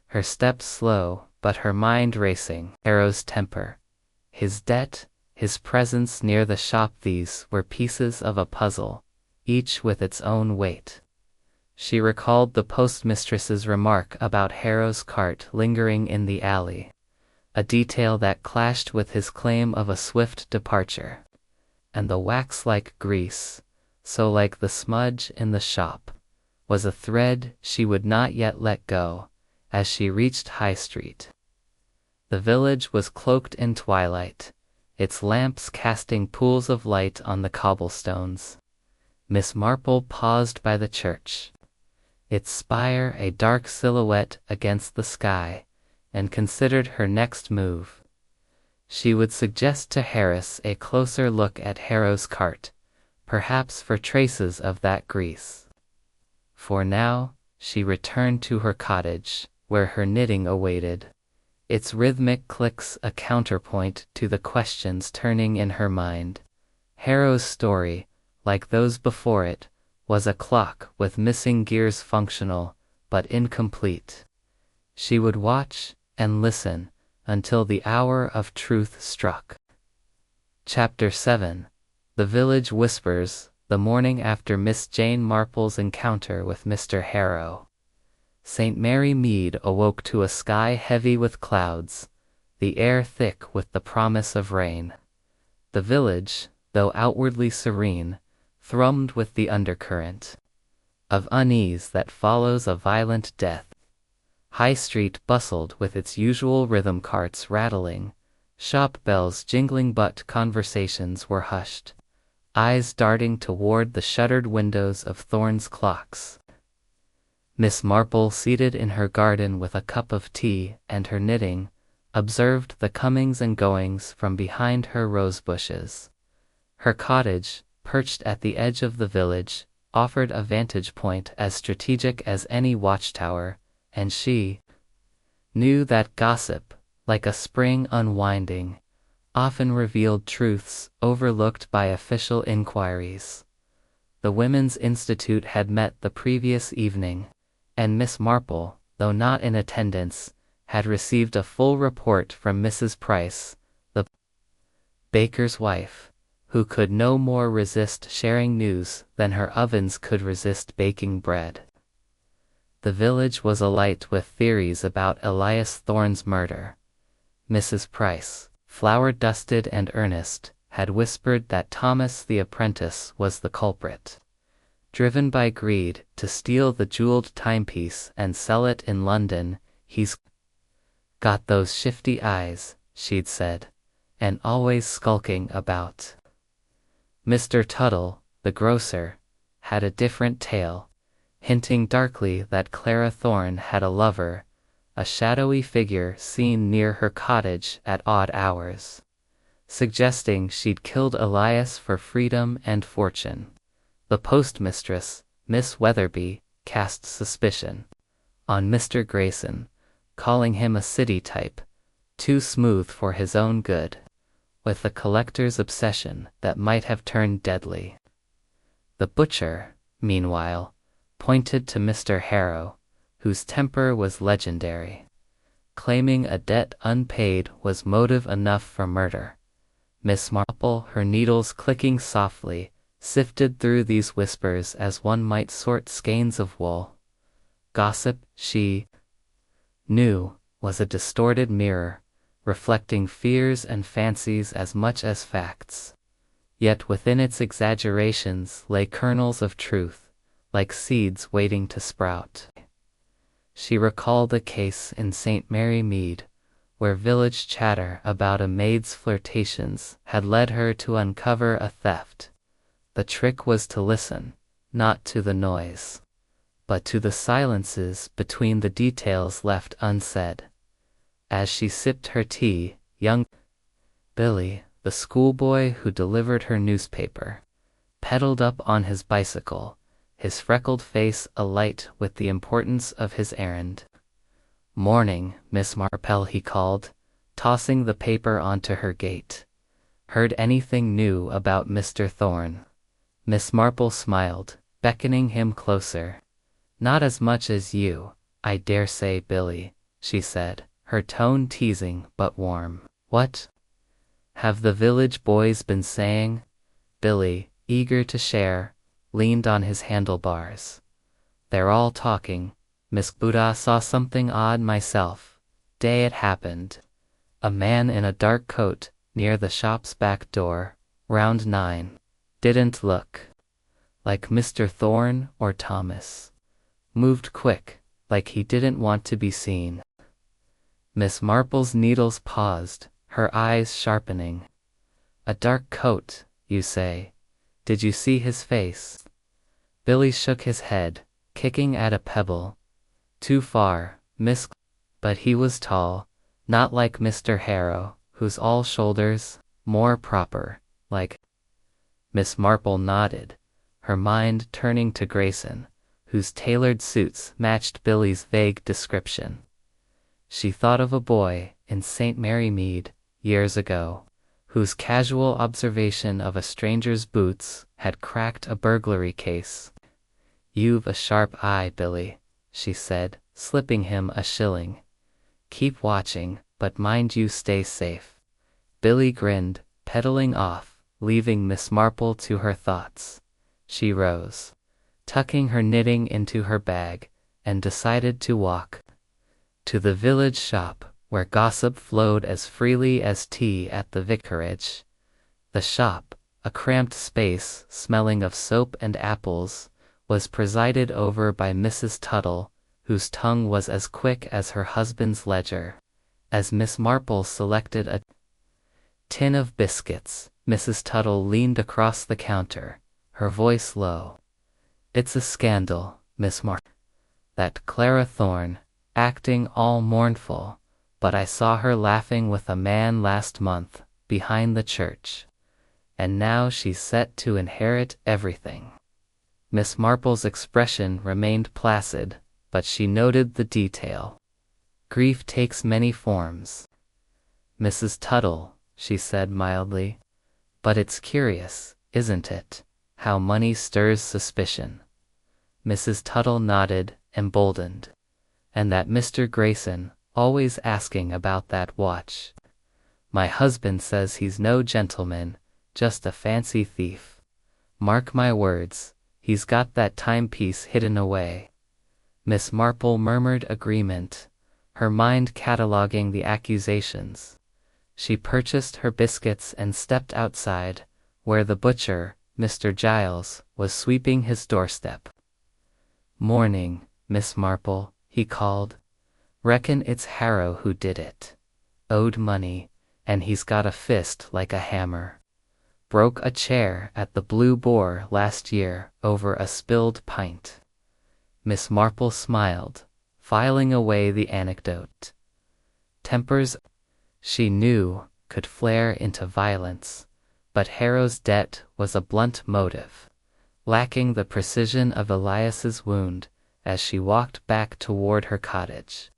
her steps slow, but her mind racing. Harrow's temper, his debt, his presence near the shop, these were pieces of a puzzle, each with its own weight. She recalled the postmistress's remark about Harrow's cart lingering in the alley, a detail that clashed with his claim of a swift departure. And the wax-like grease, so like the smudge in the shop, was a thread she would not yet let go as she reached High Street. The village was cloaked in twilight, its lamps casting pools of light on the cobblestones. Miss Marple paused by the church, its spire a dark silhouette against the sky, and considered her next move. She would suggest to Harris a closer look at Harrow's cart, perhaps for traces of that grease. For now, she returned to her cottage, where her knitting awaited, its rhythmic clicks a counterpoint to the questions turning in her mind. Harrow's story, like those before it, was a clock with missing gears, functional, but incomplete. She would watch and listen until the hour of truth struck. Chapter 7. The Village Whispers, the morning after Miss Jane Marple's encounter with Mr. Harrow. St. Mary Mead awoke to a sky heavy with clouds, the air thick with the promise of rain. The village, though outwardly serene, thrummed with the undercurrent of unease that follows a violent death. High Street bustled with its usual rhythm, carts rattling, shop bells jingling, but conversations were hushed, eyes darting toward the shuttered windows of Thorne's clocks. Miss Marple, seated in her garden with a cup of tea and her knitting, observed the comings and goings from behind her rose bushes. Her cottage, perched at the edge of the village, offered a vantage point as strategic as any watchtower, and she knew that gossip, like a spring unwinding, often revealed truths overlooked by official inquiries. The Women's Institute had met the previous evening, and Miss Marple, though not in attendance, had received a full report from Mrs. Price, the baker's wife, who could no more resist sharing news than her ovens could resist baking bread. The village was alight with theories about Elias Thorne's murder. Mrs. Price, flower-dusted and earnest, had whispered that Thomas the apprentice was the culprit, driven by greed to steal the jeweled timepiece and sell it in London. He's got those shifty eyes, she'd said, and always skulking about. Mr. Tuttle, the grocer, had a different tale, hinting darkly that Clara Thorne had a lover, a shadowy figure seen near her cottage at odd hours, suggesting she'd killed Elias for freedom and fortune. The postmistress, Miss Weatherby, cast suspicion on Mr. Grayson, calling him a city type, too smooth for his own good, with a collector's obsession that might have turned deadly. The butcher, meanwhile, pointed to Mr. Harrow, whose temper was legendary, claiming a debt unpaid was motive enough for murder. Miss Marple, her needles clicking softly, sifted through these whispers as one might sort skeins of wool. Gossip, she knew, was a distorted mirror, reflecting fears and fancies as much as facts. Yet within its exaggerations lay kernels of truth, like seeds waiting to sprout. She recalled a case in St. Mary Mead, where village chatter about a maid's flirtations had led her to uncover a theft. The trick was to listen, not to the noise, but to the silences between the details left unsaid. As she sipped her tea, young Billy, the schoolboy who delivered her newspaper, pedaled up on his bicycle, his freckled face alight with the importance of his errand. "Morning, Miss Marple," he called, tossing the paper onto her gate. "Heard anything new about Mr. Thorne?" Miss Marple smiled, beckoning him closer. "Not as much as you, I dare say, Billy," she said, her tone teasing but warm. "What have the village boys been saying?" Billy, eager to share, leaned on his handlebars. "They're all talking. Miss Buddha saw something odd myself. Day it happened. A man in a dark coat, near the shop's back door, round 9. Didn't look like Mr. Thorne or Thomas. Moved quick, like he didn't want to be seen." Miss Marple's needles paused, her eyes sharpening. "A dark coat, you say? Did you see his face?" Billy shook his head, kicking at a pebble. "Too far, Miss. But he was tall, not like Mr. Harrow, who's all shoulders, more proper, like." Miss Marple nodded, her mind turning to Grayson, whose tailored suits matched Billy's vague description. She thought of a boy in St. Mary Mead, years ago, whose casual observation of a stranger's boots had cracked a burglary case. "You've a sharp eye, Billy," she said, slipping him a shilling. "Keep watching, but mind you stay safe." Billy grinned, pedaling off, leaving Miss Marple to her thoughts. She rose, tucking her knitting into her bag, and decided to walk to the village shop, where gossip flowed as freely as tea at the vicarage. The shop, a cramped space smelling of soap and apples, was presided over by Mrs. Tuttle, whose tongue was as quick as her husband's ledger. As Miss Marple selected a tin of biscuits, Mrs. Tuttle leaned across the counter, her voice low. "It's a scandal, Miss Marple. That Clara Thorne, acting all mournful, but I saw her laughing with a man last month, behind the church. And now she's set to inherit everything." Miss Marple's expression remained placid, but she noted the detail. "Grief takes many forms, Mrs. Tuttle," she said mildly. "But it's curious, isn't it, how money stirs suspicion?" Mrs. Tuttle nodded, emboldened. "And that Mr. Grayson, always asking about that watch. My husband says he's no gentleman, just a fancy thief. Mark my words, he's got that timepiece hidden away." Miss Marple murmured agreement, her mind cataloguing the accusations. She purchased her biscuits and stepped outside, where the butcher, Mr. Giles, was sweeping his doorstep. "Morning, Miss Marple," he called. "Reckon it's Harrow who did it. Owed money, and he's got a fist like a hammer. Broke a chair at the Blue Boar last year over a spilled pint." Miss Marple smiled, filing away the anecdote. Tempers, she knew, could flare into violence, but Harrow's debt was a blunt motive, lacking the precision of Elias's wound, as she walked back toward her cottage.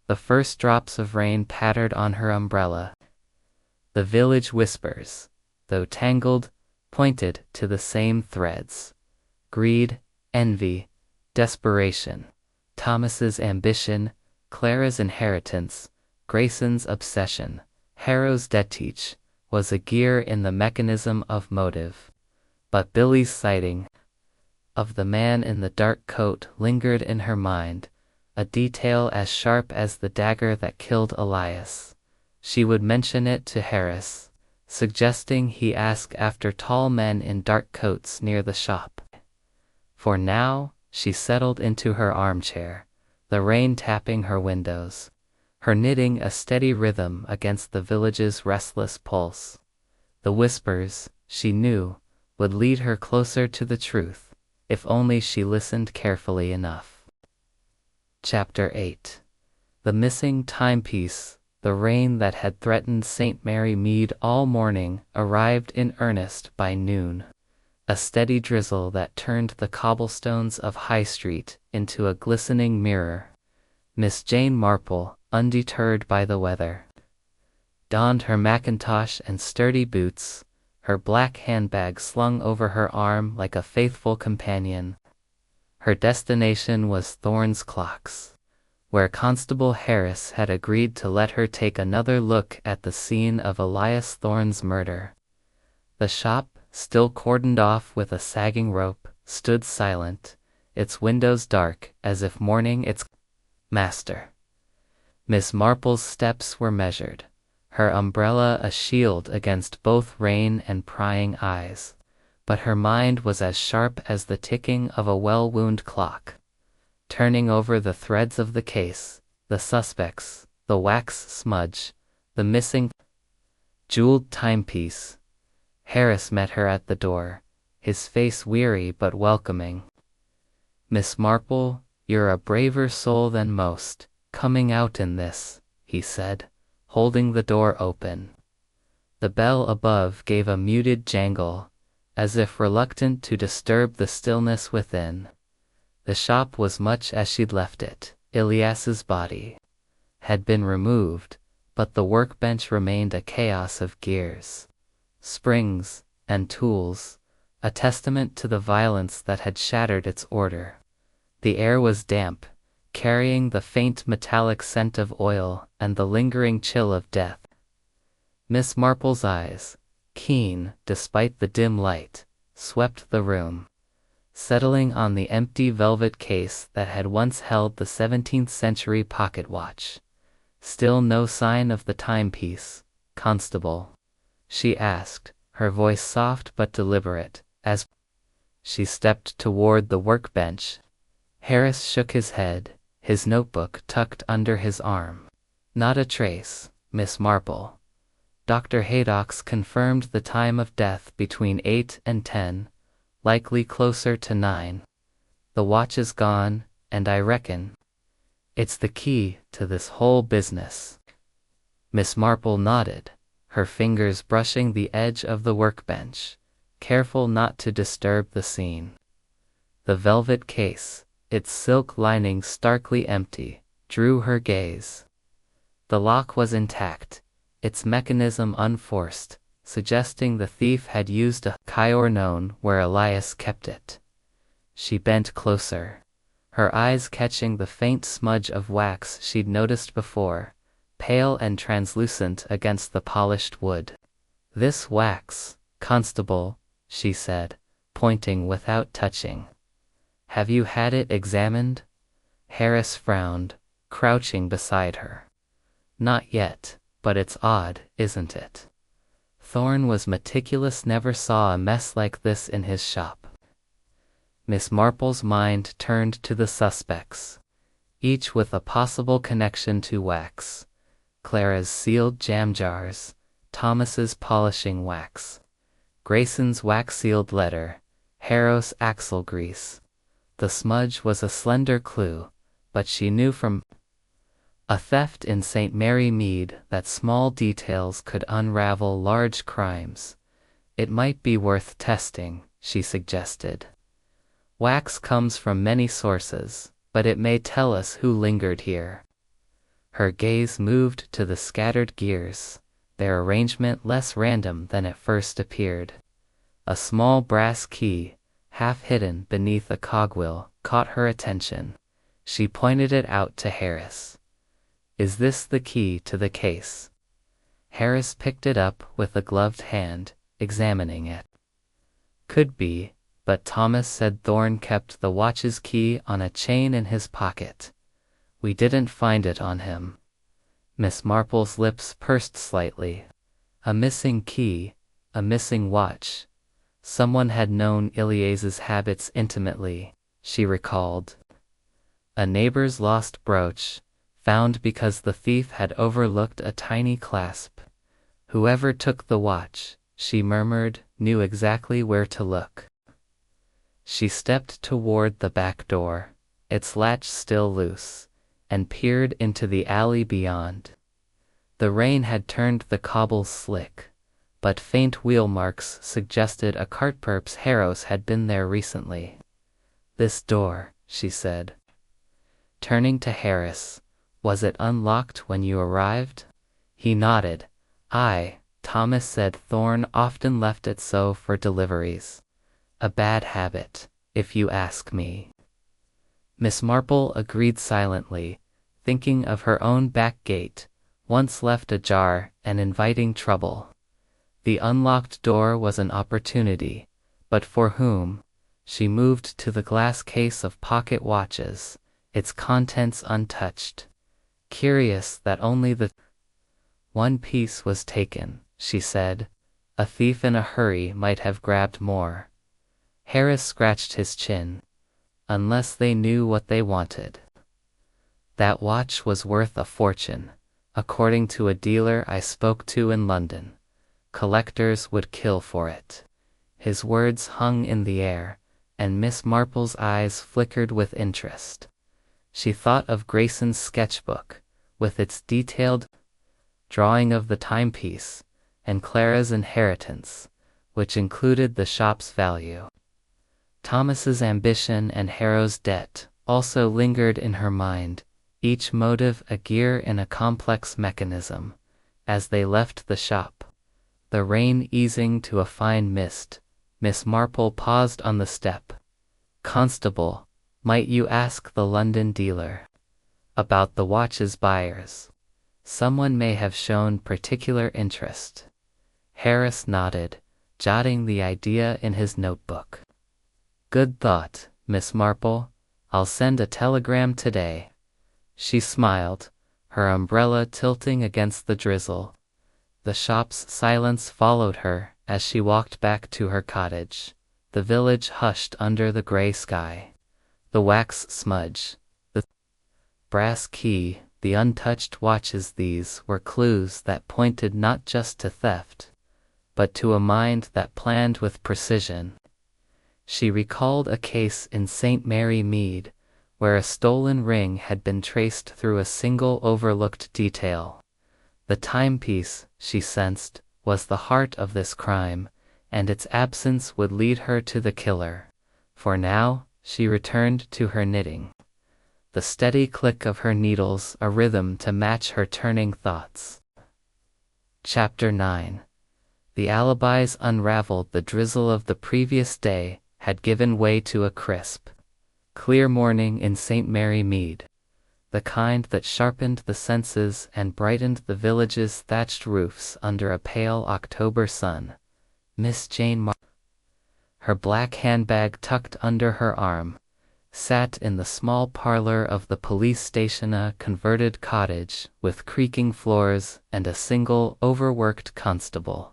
The first drops of rain pattered on her umbrella. The village whispers, though tangled, pointed to the same threads: greed, envy, desperation, Thomas's ambition, Clara's inheritance, Grayson's obsession. Harrow's detige was a gear in the mechanism of motive. But Billy's sighting of the man in the dark coat lingered in her mind, a detail as sharp as the dagger that killed Elias. She would mention it to Harris, suggesting he ask after tall men in dark coats near the shop. For now, she settled into her armchair, the rain tapping her windows, her knitting a steady rhythm against the village's restless pulse. The whispers, she knew, would lead her closer to the truth, if only she listened carefully enough. Chapter 8. The missing timepiece. The rain that had threatened St. Mary Mead all morning arrived in earnest by noon, a steady drizzle that turned the cobblestones of High Street into a glistening mirror. Miss Jane Marple, undeterred by the weather, donned her mackintosh and sturdy boots, her black handbag slung over her arm like a faithful companion. Her destination was Thorne's Clocks, where Constable Harris had agreed to let her take another look at the scene of Elias Thorne's murder. The shop, still cordoned off with a sagging rope, stood silent, its windows dark as if mourning its master. Miss Marple's steps were measured, her umbrella a shield against both rain and prying eyes, but her mind was as sharp as the ticking of a well-wound clock. Turning over the threads of the case, the suspects, the wax smudge, the missing jeweled timepiece. Harris met her at the door, his face weary but welcoming. "Miss Marple, you're a braver soul than most, coming out in this," he said, holding the door open. The bell above gave a muted jangle, as if reluctant to disturb the stillness within. The shop was much as she'd left it. Elias's body had been removed, but the workbench remained a chaos of gears, springs, and tools, a testament to the violence that had shattered its order. The air was damp, carrying the faint metallic scent of oil and the lingering chill of death. Miss Marple's eyes, keen despite the dim light, swept the room, settling on the empty velvet case that had once held the 17th-century pocket watch. "Still no sign of the timepiece, Constable?" she asked, her voice soft but deliberate, as she stepped toward the workbench. Harris shook his head, his notebook tucked under his arm. "Not a trace, Miss Marple. Dr. Haydock's confirmed the time of death between 8 and 10, likely closer to 9. The watch is gone, and I reckon it's the key to this whole business." Miss Marple nodded, her fingers brushing the edge of the workbench, careful not to disturb the scene. The velvet case, its silk lining starkly empty, drew her gaze. The lock was intact, its mechanism unforced, suggesting the thief had used a key or known where Elias kept it. She bent closer, her eyes catching the faint smudge of wax she'd noticed before, pale and translucent against the polished wood. "This wax, Constable," she said, pointing without touching. "Have you had it examined?" Harris frowned, crouching beside her. "Not yet, but it's odd, isn't it? Thorne was meticulous, never saw a mess like this in his shop." Miss Marple's mind turned to the suspects, each with a possible connection to wax. Clara's sealed jam jars, Thomas's polishing wax, Grayson's wax-sealed letter, Harrow's axle grease. The smudge was a slender clue, but she knew from a theft in St. Mary Mead that small details could unravel large crimes. "It might be worth testing," she suggested. Wax comes from many sources, but it may tell us who lingered here. Her gaze moved to the scattered gears, their arrangement less random than it first appeared. A small brass key, half hidden beneath a cogwheel, caught her attention. She pointed it out to Harris. "Is this the key to the case?" Harris picked it up with a gloved hand, examining it. "Could be, but Thomas said Thorne kept the watch's key on a chain in his pocket. We didn't find it on him." Miss Marple's lips pursed slightly. A missing key, a missing watch. Someone had known Elias's habits intimately, she recalled. A neighbor's lost brooch, found because the thief had overlooked a tiny clasp. Whoever took the watch, she murmured, knew exactly where to look. She stepped toward the back door, its latch still loose, and peered into the alley beyond. The rain had turned the cobbles slick, but faint wheel marks suggested a cartperp's harrows had been there recently. "This door," she said. Turning to Harris, "Was it unlocked when you arrived?" He nodded. "Aye, Thomas said Thorne often left it so for deliveries. A bad habit, if you ask me." Miss Marple agreed silently, thinking of her own back gate, once left ajar and inviting trouble. The unlocked door was an opportunity, but for whom? She moved to the glass case of pocket watches, its contents untouched. Curious that only the one piece was taken, she said. A thief in a hurry might have grabbed more. Harris scratched his chin. Unless they knew what they wanted. "That watch was worth a fortune, according to a dealer I spoke to in London. Collectors would kill for it." His words hung in the air, and Miss Marple's eyes flickered with interest. She thought of Grayson's sketchbook, with its detailed drawing of the timepiece, and Clara's inheritance, which included the shop's value. Thomas's ambition and Harrow's debt also lingered in her mind, each motive a gear in a complex mechanism. As they left the shop, the rain easing to a fine mist, Miss Marple paused on the step. "Constable, might you ask the London dealer about the watch's buyers? Someone may have shown particular interest." Harris nodded, jotting the idea in his notebook. "Good thought, Miss Marple. I'll send a telegram today." She smiled, her umbrella tilting against the drizzle. The shop's silence followed her as she walked back to her cottage. The village hushed under the gray sky. The wax smudge, the brass key, the untouched watches, these were clues that pointed not just to theft, but to a mind that planned with precision. She recalled a case in St. Mary Mead, where a stolen ring had been traced through a single overlooked detail. The timepiece, she sensed, was the heart of this crime, and its absence would lead her to the killer. For now, she returned to her knitting. The steady click of her needles a rhythm to match her turning thoughts. Chapter 9. The alibis unraveled. The drizzle of the previous day had given way to a crisp, clear morning in St. Mary Mead, the kind that sharpened the senses and brightened the village's thatched roofs under a pale October sun. Miss Jane Marple, her black handbag tucked under her arm, sat in the small parlor of the police station, a converted cottage with creaking floors and a single overworked constable.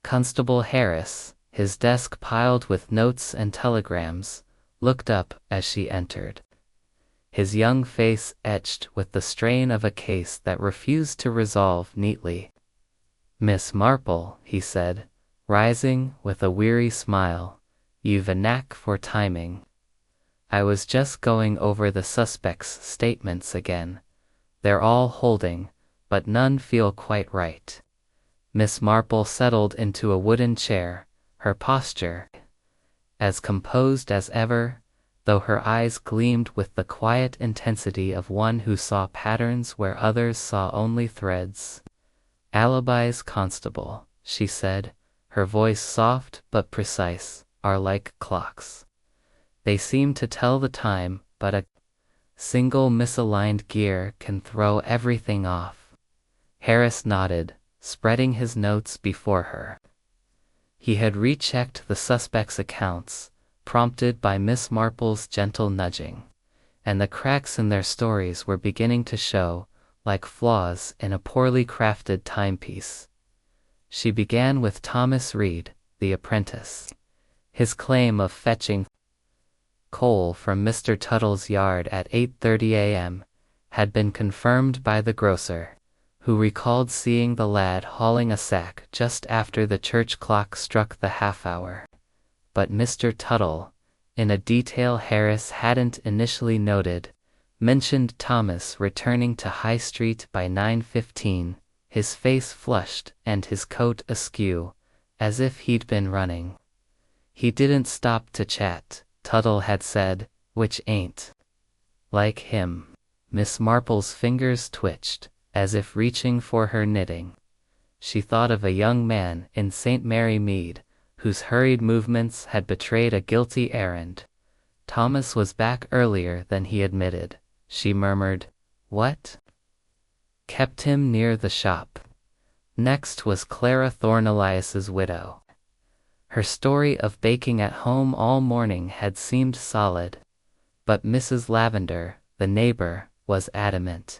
Constable Harris, his desk piled with notes and telegrams, looked up as she entered. His young face etched with the strain of a case that refused to resolve neatly. "Miss Marple," he said, rising with a weary smile, "you've a knack for timing. I was just going over the suspects' statements again. They're all holding, but none feel quite right." Miss Marple settled into a wooden chair, her posture as composed as ever, though her eyes gleamed with the quiet intensity of one who saw patterns where others saw only threads. "Alibis, constable," she said, her voice soft but precise, "are like clocks. They seem to tell the time, but a single misaligned gear can throw everything off." Harris nodded, spreading his notes before her. He had rechecked the suspects' accounts, prompted by Miss Marple's gentle nudging, and the cracks in their stories were beginning to show, like flaws in a poorly crafted timepiece. She began with Thomas Reed, the apprentice. His claim of fetching coal from Mr. Tuttle's yard at 8:30 a.m. had been confirmed by the grocer, who recalled seeing the lad hauling a sack just after the church clock struck the half-hour. But Mr. Tuttle, in a detail Harris hadn't initially noted, mentioned Thomas returning to High Street by 9:15, his face flushed and his coat askew, as if he'd been running. "He didn't stop to chat," Tuttle had said, "which ain't like him." Miss Marple's fingers twitched, as if reaching for her knitting. She thought of a young man in St. Mary Mead, whose hurried movements had betrayed a guilty errand. Thomas was back earlier than he admitted, she murmured. "What kept him near the shop?" Next was Clara Thorne Elias's widow. Her story of baking at home all morning had seemed solid, but Mrs. Lavender, the neighbor, was adamant.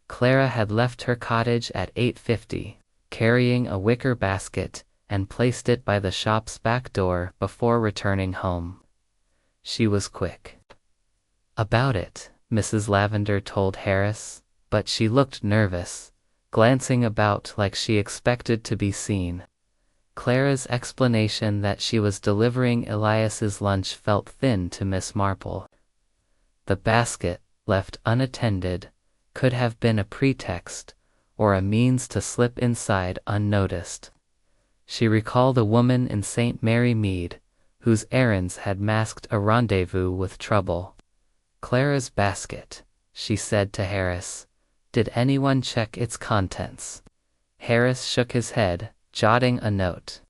Clara had left her cottage at 8:50, carrying a wicker basket, and placed it by the shop's back door before returning home. She was quick about it, Mrs. Lavender told Harris, but she looked nervous, glancing about like she expected to be seen. Clara's explanation that she was delivering Elias's lunch felt thin to Miss Marple. The basket, left unattended, could have been a pretext, or a means to slip inside unnoticed. She recalled a woman in St. Mary Mead, whose errands had masked a rendezvous with trouble. "Clara's basket," she said to Harris. "Did anyone check its contents?" Harris shook his head, jotting a note.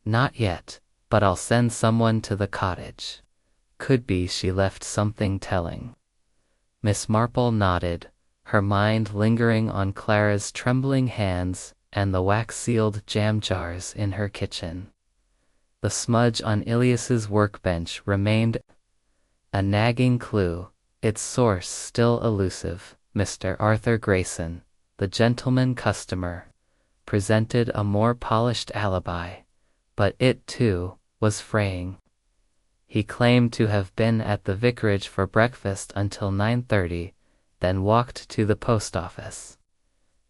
"Not yet, but I'll send someone to the cottage. Could be she left something telling." Miss Marple nodded, her mind lingering on Clara's trembling hands and the wax-sealed jam jars in her kitchen. The smudge on Elias's workbench remained a nagging clue, its source still elusive. Mr. Arthur Grayson, the gentleman customer, presented a more polished alibi, but it, too, was fraying. He claimed to have been at the vicarage for breakfast until 9:30, then walked to the post office.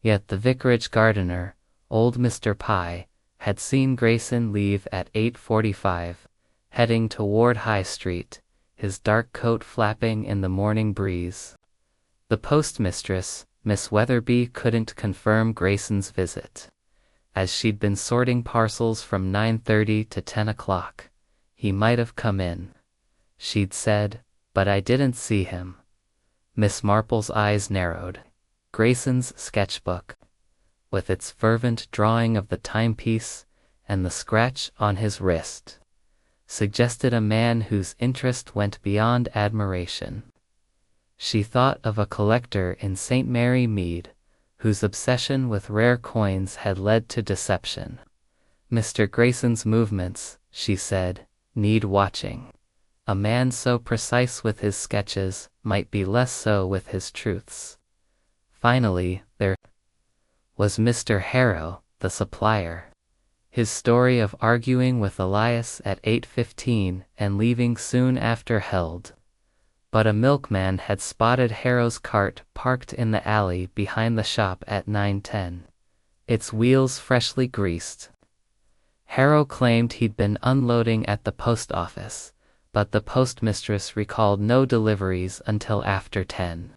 Yet the vicarage gardener, old Mr. Pye, had seen Grayson leave at 8:45, heading toward High Street, his dark coat flapping in the morning breeze. The postmistress, Miss Weatherby, couldn't confirm Grayson's visit. As she'd been sorting parcels from 9:30 to 10 o'clock, "He might have come in," she'd said, "but I didn't see him." Miss Marple's eyes narrowed. Grayson's sketchbook, with its fervent drawing of the timepiece and the scratch on his wrist, suggested a man whose interest went beyond admiration. She thought of a collector in St. Mary Mead, whose obsession with rare coins had led to deception. "Mr. Grayson's movements," she said, "need watching. A man so precise with his sketches might be less so with his truths." Finally, there was Mr. Harrow, the supplier. His story of arguing with Elias at 8:15 and leaving soon after held. But a milkman had spotted Harrow's cart parked in the alley behind the shop at 9:10, its wheels freshly greased. Harrow claimed he'd been unloading at the post office, but the postmistress recalled no deliveries until after 10.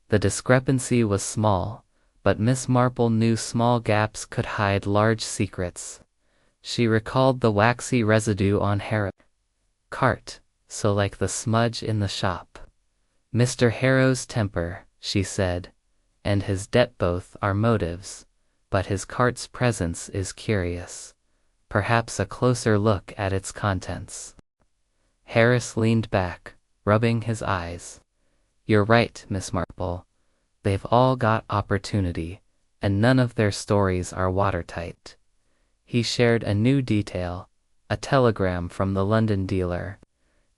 The discrepancy was small, but Miss Marple knew small gaps could hide large secrets. She recalled the waxy residue on Harrow Cart, so like the smudge in the shop. Mr. Harrow's temper, she said, and his debt both are motives, but his cart's presence is curious. Perhaps a closer look at its contents. Harris leaned back, rubbing his eyes. You're right, Miss Marple. They've all got opportunity, and none of their stories are watertight. He shared a new detail, a telegram from the London dealer,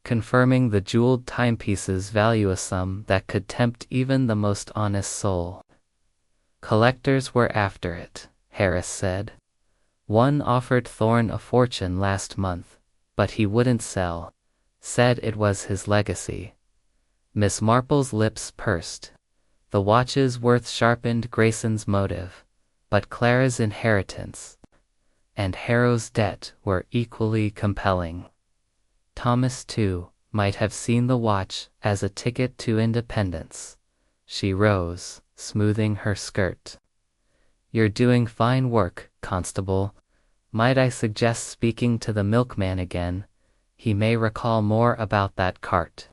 confirming the jeweled timepieces value a sum that could tempt even the most honest soul. Collectors were after it, Harris said. One offered Thorne a fortune last month, but he wouldn't sell, said it was his legacy. Miss Marple's lips pursed. The watch's worth sharpened Grayson's motive, but Clara's inheritance and Harrow's debt were equally compelling. Thomas, too, might have seen the watch as a ticket to independence. She rose, smoothing her skirt. You're doing fine work, Constable. Might I suggest speaking to the milkman again? He may recall more about that cart.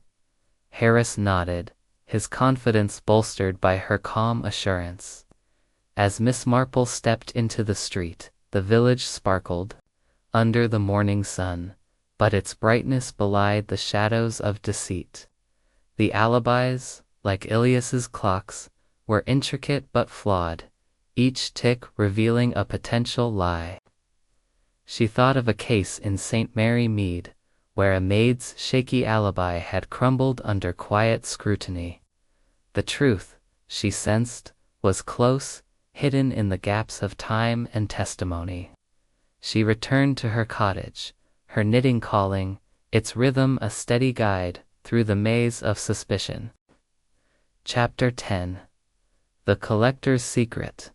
Harris nodded, his confidence bolstered by her calm assurance. As Miss Marple stepped into the street, the village sparkled under the morning sun, but its brightness belied the shadows of deceit. The alibis, like Ilias's clocks, were intricate but flawed, each tick revealing a potential lie. She thought of a case in St. Mary Mead, where a maid's shaky alibi had crumbled under quiet scrutiny. The truth, she sensed, was close, hidden in the gaps of time and testimony. She returned to her cottage, her knitting calling, its rhythm a steady guide through the maze of suspicion. Chapter 10. The Collector's Secret.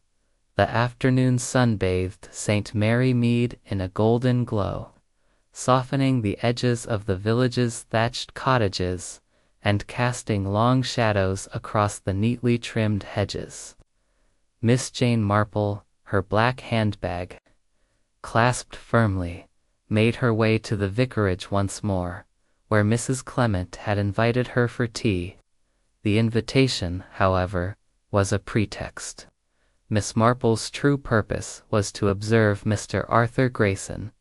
The afternoon sun bathed St. Mary Mead in a golden glow, softening the edges of the village's thatched cottages and casting long shadows across the neatly trimmed hedges. Miss Jane Marple, her black handbag clasped firmly, made her way to the vicarage once more, where Mrs. Clement had invited her for tea. The invitation, however, was a pretext. Miss Marple's true purpose was to observe Mr. Arthur Grayson,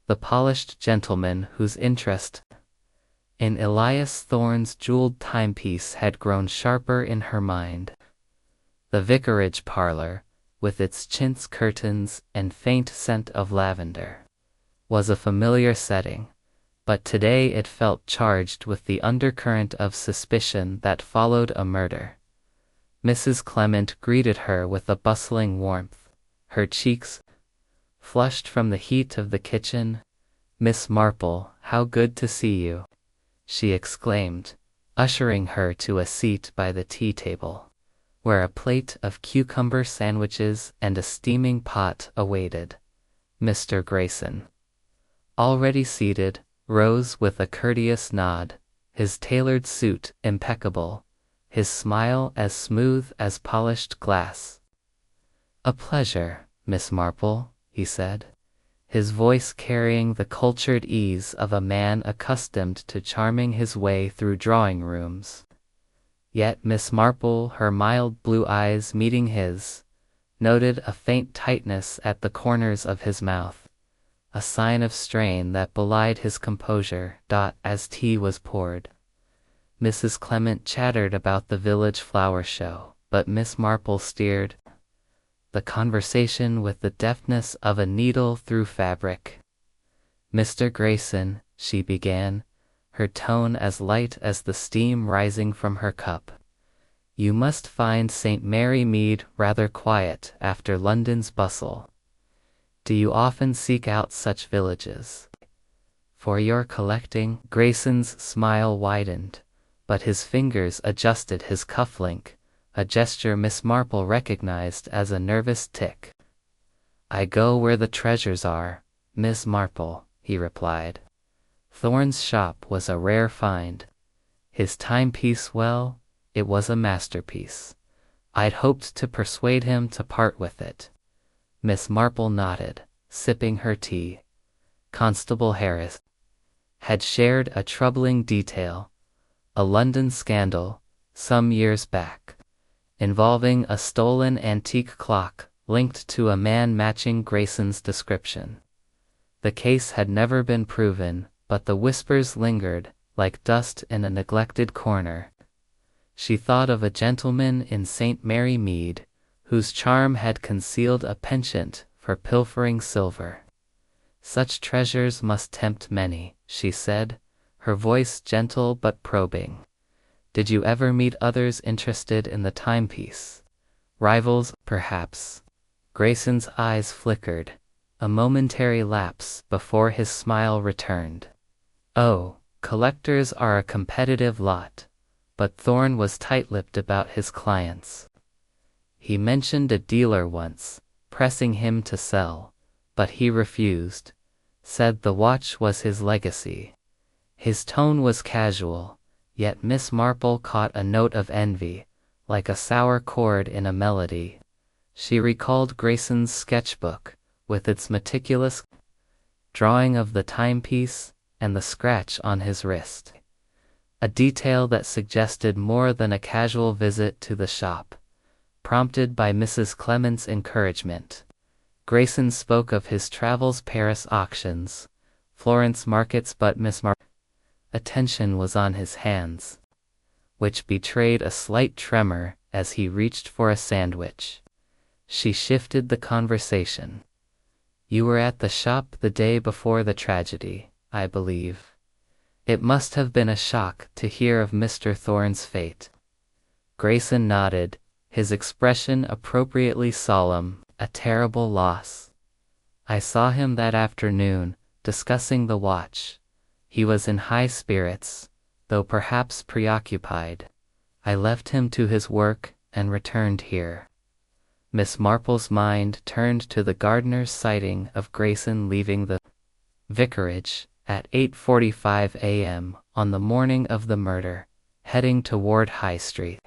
the polished gentleman whose interest in Elias Thorne's jeweled timepiece had grown sharper in her mind. The vicarage parlor, with its chintz curtains and faint scent of lavender, was a familiar setting, but today it felt charged with the undercurrent of suspicion that followed a murder. Mrs. Clement greeted her with a bustling warmth, her cheeks flushed from the heat of the kitchen. "Miss Marple, how good to see you," she exclaimed, ushering her to a seat by the tea table, where a plate of cucumber sandwiches and a steaming pot awaited. Mr. Grayson, already seated, rose with a courteous nod, his tailored suit impeccable, his smile as smooth as polished glass. "A pleasure, Miss Marple," he said, his voice carrying the cultured ease of a man accustomed to charming his way through drawing rooms. Yet Miss Marple, her mild blue eyes meeting his, noted a faint tightness at the corners of his mouth, a sign of strain that belied his composure. As tea was poured, Mrs. Clement chattered about the village flower show, but Miss Marple steered the conversation with the deftness of a needle through fabric. "Mr. Grayson," she began, her tone as light as the steam rising from her cup, "you must find St. Mary Mead rather quiet after London's bustle. Do you often seek out such villages for your collecting?" Grayson's smile widened, but his fingers adjusted his cufflink, a gesture Miss Marple recognized as a nervous tic. "I go where the treasures are, Miss Marple," he replied. Thorne's shop was a rare find. His timepiece, well, it was a masterpiece. I'd hoped to persuade him to part with it. Miss Marple nodded, sipping her tea. "Constable Harris, had shared a troubling detail, a London scandal, some years back, involving a stolen antique clock linked to a man matching Grayson's description. The case had never been proven, but the whispers lingered, like dust in a neglected corner. She thought of a gentleman in St. Mary Mead, whose charm had concealed a penchant for pilfering silver. Such treasures must tempt many, she said, her voice gentle but probing. Did you ever meet others interested in the timepiece? Rivals, perhaps. Grayson's eyes flickered, a momentary lapse before his smile returned. Oh, collectors are a competitive lot, but Thorne was tight-lipped about his clients. He mentioned a dealer once, pressing him to sell, but he refused, said the watch was his legacy. His tone was casual, yet Miss Marple caught a note of envy, like a sour chord in a melody. She recalled Grayson's sketchbook, with its meticulous drawing of the timepiece and the scratch on his wrist. A detail that suggested more than a casual visit to the shop. Prompted by Mrs. Clement's encouragement, Grayson spoke of his travels, Paris auctions, Florence markets, but Miss Marple's attention was on his hands, which betrayed a slight tremor as he reached for a sandwich. She shifted the conversation. You were at the shop the day before the tragedy, I believe. It must have been a shock to hear of Mr. Thorne's fate. Grayson nodded, his expression appropriately solemn. A terrible loss. I saw him that afternoon, discussing the watch. He was in high spirits, though perhaps preoccupied. I left him to his work and returned here. Miss Marple's mind turned to the gardener's sighting of Grayson leaving the vicarage at 8:45 a.m. on the morning of the murder, heading toward High Street.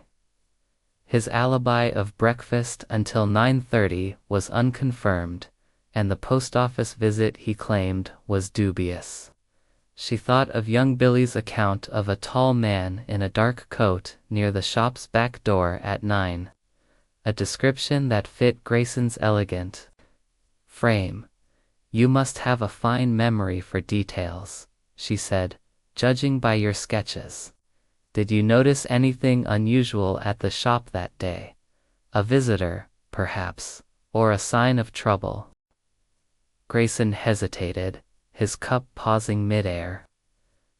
His alibi of breakfast until 9:30 was unconfirmed, and the post office visit he claimed was dubious. She thought of young Billy's account of a tall man in a dark coat near the shop's back door at 9. A description that fit Grayson's elegant frame. You must have a fine memory for details, she said, judging by your sketches. Did you notice anything unusual at the shop that day? A visitor, perhaps, or a sign of trouble? Grayson hesitated, his cup pausing mid-air.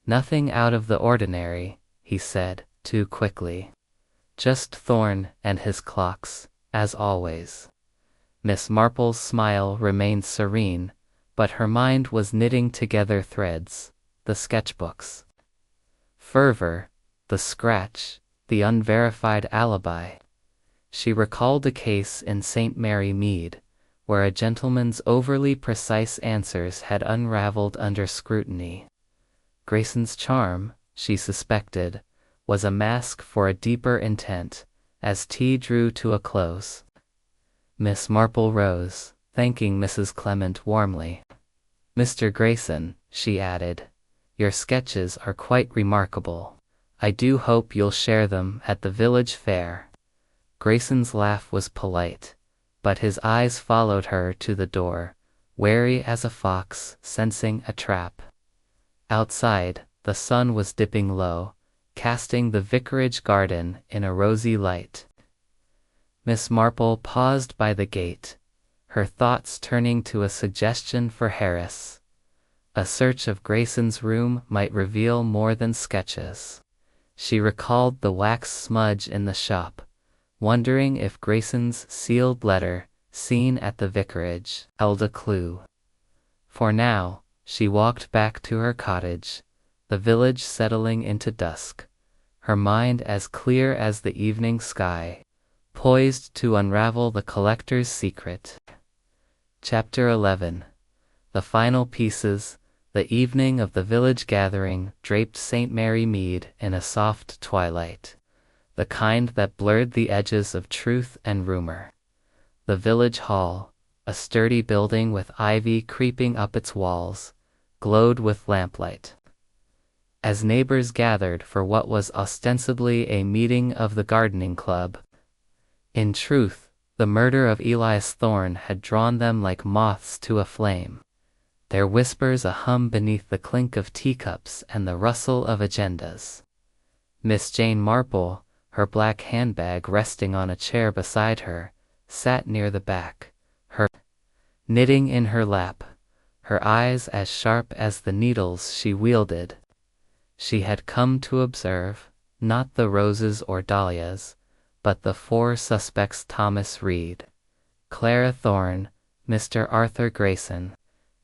Nothing out of the ordinary, he said, too quickly. Just Thorne and his clocks, as always. Miss Marple's smile remained serene, but her mind was knitting together threads, the sketchbooks. Fervor, the scratch, the unverified alibi. She recalled a case in St. Mary Mead, where a gentleman's overly precise answers had unraveled under scrutiny. Grayson's charm, she suspected, was a mask for a deeper intent. As tea drew to a close, Miss Marple rose, thanking Mrs. Clement warmly. Mr. Grayson, she added, your sketches are quite remarkable. I do hope you'll share them at the village fair. Grayson's laugh was polite, but his eyes followed her to the door, wary as a fox sensing a trap. Outside, the sun was dipping low, casting the vicarage garden in a rosy light. Miss Marple paused by the gate, her thoughts turning to a suggestion for Harris. A search of Grayson's room might reveal more than sketches. She recalled the wax smudge in the shop, wondering if Grayson's sealed letter, seen at the vicarage, held a clue. For now, she walked back to her cottage, the village settling into dusk, her mind as clear as the evening sky, poised to unravel the collector's secret. Chapter 11. The final pieces. The evening of the village gathering draped St. Mary Mead in a soft twilight, the kind that blurred the edges of truth and rumor. The village hall, a sturdy building with ivy creeping up its walls, glowed with lamplight. as neighbors gathered for what was ostensibly a meeting of the gardening club. In truth, the murder of Elias Thorne had drawn them like moths to a flame, their whispers a hum beneath the clink of teacups and the rustle of agendas. Miss Jane Marple, her black handbag resting on a chair beside her, sat near the back, her knitting in her lap, her eyes as sharp as the needles she wielded. She had come to observe, not the roses or dahlias, but the four suspects: Thomas Reed, Clara Thorne, Mr. Arthur Grayson,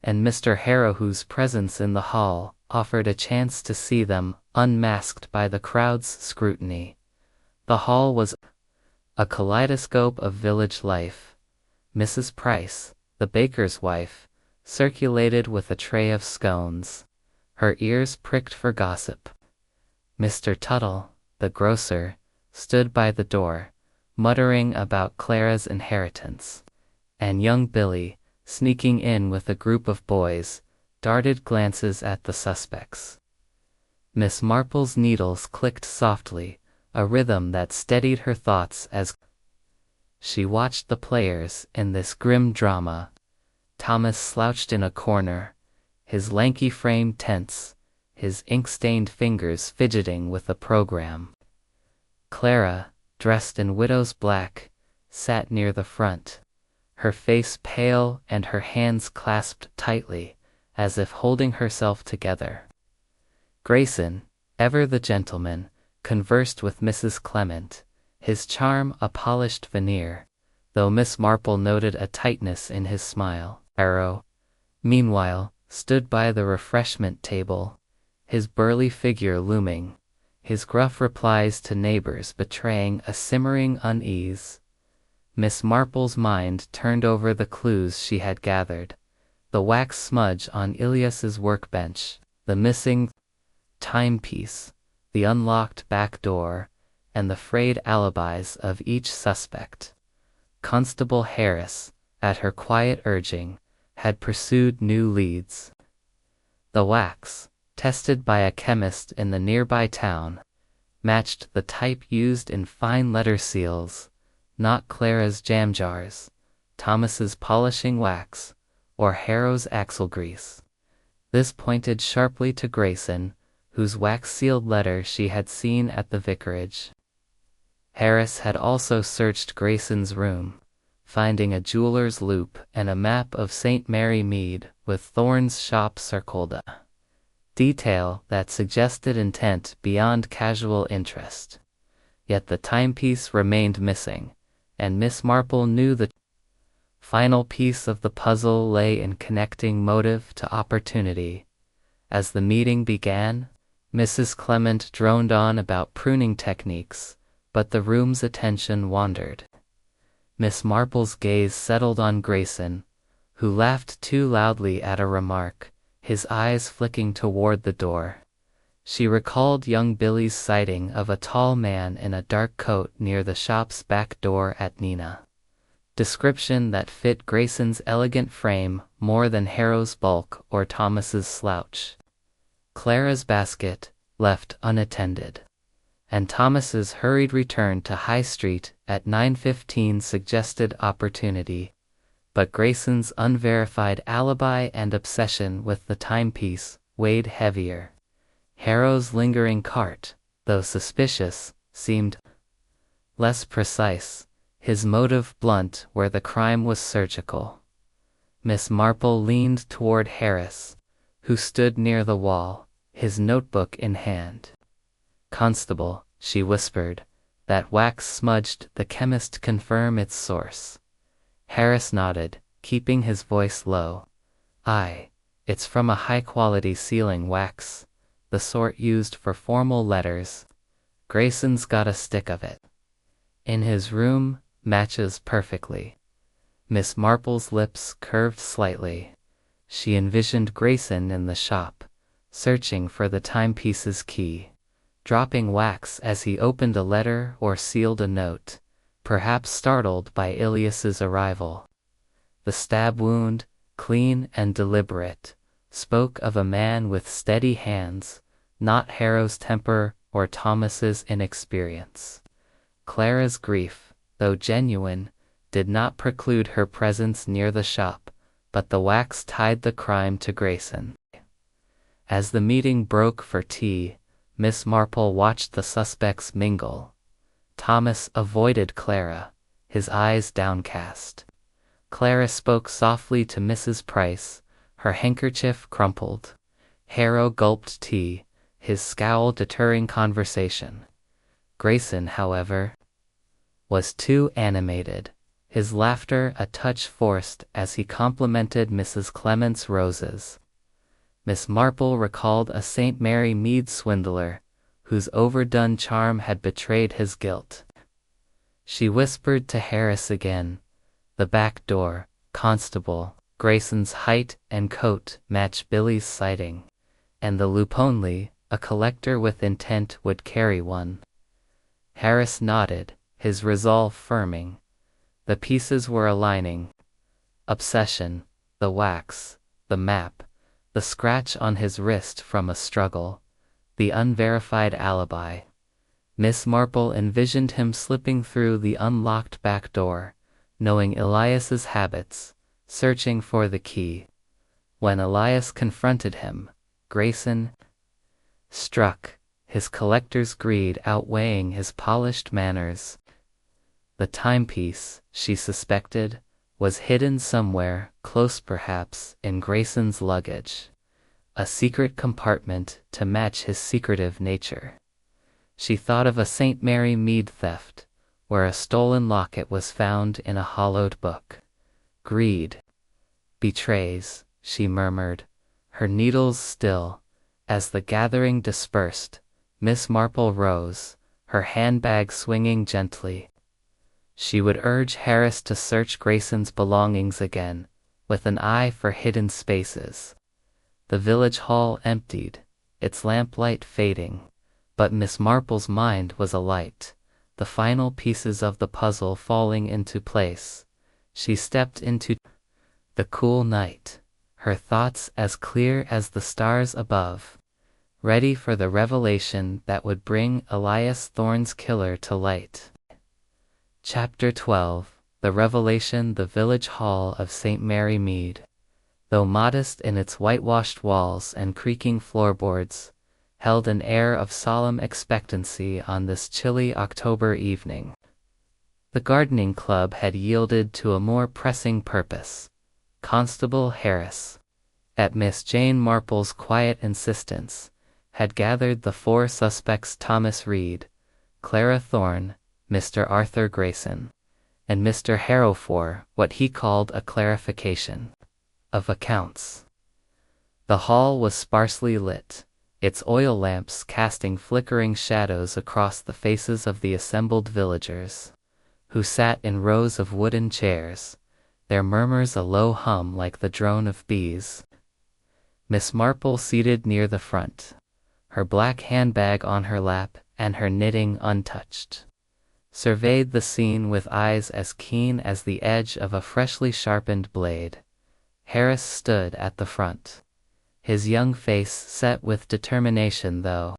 and Mr. Harrow, whose presence in the hall offered a chance to see them unmasked by the crowd's scrutiny. The hall was a kaleidoscope of village life. Mrs. Price, the baker's wife, circulated with a tray of scones, her ears pricked for gossip. Mr. Tuttle, the grocer, stood by the door, muttering about Clara's inheritance, and young Billy, sneaking in with a group of boys, darted glances at the suspects. Miss Marple's needles clicked softly, a rhythm that steadied her thoughts as she watched the players in this grim drama. Thomas slouched in a corner, his lanky frame tense, his ink-stained fingers fidgeting with the program. Clara, dressed in widow's black, sat near the front, her face pale and her hands clasped tightly, as if holding herself together. Grayson, ever the gentleman, conversed with Mrs. Clement, his charm a polished veneer, though Miss Marple noted a tightness in his smile. Harrow, meanwhile, stood by the refreshment table, his burly figure looming, his gruff replies to neighbors betraying a simmering unease. Miss Marple's mind turned over the clues she had gathered: the wax smudge on Ilias's workbench, the missing timepiece, the unlocked back door, and the frayed alibis of each suspect. Constable Harris, at her quiet urging, had pursued new leads. The wax, tested by a chemist in the nearby town, matched the type used in fine letter seals, not Clara's jam jars, Thomas's polishing wax, or Harrow's axle grease. This pointed sharply to Grayson, whose wax-sealed letter she had seen at the vicarage. Harris had also searched Grayson's room, finding a jeweler's loop and a map of St. Mary Mead with Thorne's shop circled, a detail that suggested intent beyond casual interest. Yet the timepiece remained missing, and Miss Marple knew the final piece of the puzzle lay in connecting motive to opportunity. As the meeting began, Mrs. Clement droned on about pruning techniques, but the room's attention wandered. Miss Marple's gaze settled on Grayson, who laughed too loudly at a remark, his eyes flicking toward the door. She recalled young Billy's sighting of a tall man in a dark coat near the shop's back door at Nina. Description that fit Grayson's elegant frame more than Harrow's bulk or Thomas's slouch. Clara's basket, left unattended, and Thomas's hurried return to High Street at 9:15 suggested opportunity, but Grayson's unverified alibi and obsession with the timepiece weighed heavier. Harrow's lingering cart, though suspicious, seemed less precise, his motive blunt where the crime was surgical. Miss Marple leaned toward Harris, who stood near the wall, his notebook in hand. "Constable," she whispered, "that wax smudged the chemist confirm its source?" Harris nodded, keeping his voice low. "Aye, it's from a high-quality sealing wax, the sort used for formal letters. Grayson's got a stick of it. In his room, matches perfectly." Miss Marple's lips curved slightly. She envisioned Grayson in the shop, searching for the timepiece's key, dropping wax as he opened a letter or sealed a note, perhaps startled by Ilias's arrival. The stab wound, clean and deliberate, spoke of a man with steady hands, not Harrow's temper or Thomas's inexperience. Clara's grief, though genuine, did not preclude her presence near the shop, but the wax tied the crime to Grayson. As the meeting broke for tea, Miss Marple watched the suspects mingle. Thomas avoided Clara, his eyes downcast. Clara spoke softly to Mrs. Price, her handkerchief crumpled. Harrow gulped tea, his scowl deterring conversation. Grayson, however, was too animated, his laughter a touch forced as he complimented Mrs. Clement's roses. Miss Marple recalled a St. Mary Mead swindler, whose overdone charm had betrayed his guilt. She whispered to Harris again, "The back door, constable. Grayson's height and coat match Billy's sighting, and the loop only, a collector with intent would carry one." Harris nodded, his resolve firming. The pieces were aligning. Obsession, the wax, the map, the scratch on his wrist from a struggle, the unverified alibi. Miss Marple envisioned him slipping through the unlocked back door, knowing Elias's habits, searching for the key. When Elias confronted him, Grayson struck, his collector's greed outweighing his polished manners. The timepiece, she suspected, was hidden somewhere, close perhaps, in Grayson's luggage. A secret compartment to match his secretive nature. She thought of a St. Mary Mead theft, where a stolen locket was found in a hollowed book. Greed betrays, she murmured, her needles still. As the gathering dispersed, Miss Marple rose, her handbag swinging gently. She would urge Harris to search Grayson's belongings again, with an eye for hidden spaces. The village hall emptied, its lamplight fading, but Miss Marple's mind was alight, the final pieces of the puzzle falling into place. She stepped into the cool night, her thoughts as clear as the stars above, ready for the revelation that would bring Elias Thorne's killer to light. Chapter 12. The Revelation. The village hall of St. Mary Mead, though modest in its whitewashed walls and creaking floorboards, held an air of solemn expectancy on this chilly October evening. The gardening club had yielded to a more pressing purpose. Constable Harris, at Miss Jane Marple's quiet insistence, had gathered the four suspects: Thomas Reed, Clara Thorne, Mr. Arthur Grayson, and Mr. Harrow for what he called a clarification of accounts. The hall was sparsely lit, its oil lamps casting flickering shadows across the faces of the assembled villagers, who sat in rows of wooden chairs, their murmurs a low hum like the drone of bees. Miss Marple, seated near the front, her black handbag on her lap and her knitting untouched, surveyed the scene with eyes as keen as the edge of a freshly sharpened blade. Harris stood at the front, his young face set with determination, though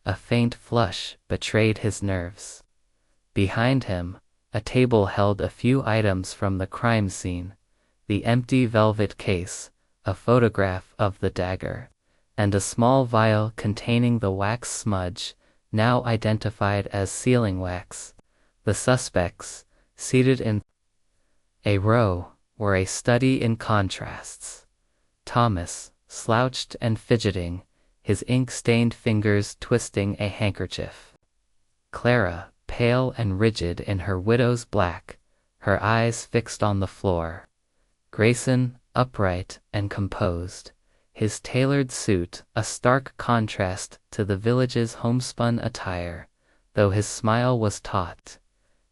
a faint flush betrayed his nerves. Behind him, a table held a few items from the crime scene: the empty velvet case, a photograph of the dagger, and a small vial containing the wax smudge, now identified as sealing wax. The suspects, seated in a row, were a study in contrasts. Thomas, slouched and fidgeting, his ink-stained fingers twisting a handkerchief. Clara, pale and rigid in her widow's black, her eyes fixed on the floor. Grayson, upright and composed, his tailored suit a stark contrast to the village's homespun attire, though his smile was taut.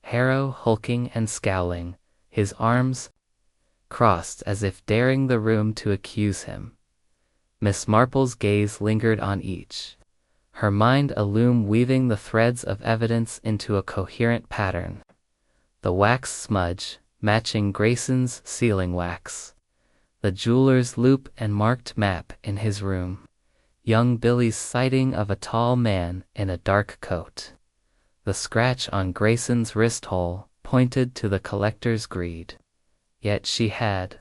Harrow, hulking and scowling, his arms crossed as if daring the room to accuse him. Miss Marple's gaze lingered on each, her mind a loom weaving the threads of evidence into a coherent pattern. The wax smudge, matching Grayson's sealing wax. The jeweler's loop and marked map in his room. young Billy's sighting of a tall man in a dark coat. The scratch on Grayson's wrist hole pointed to the collector's greed. Yet she had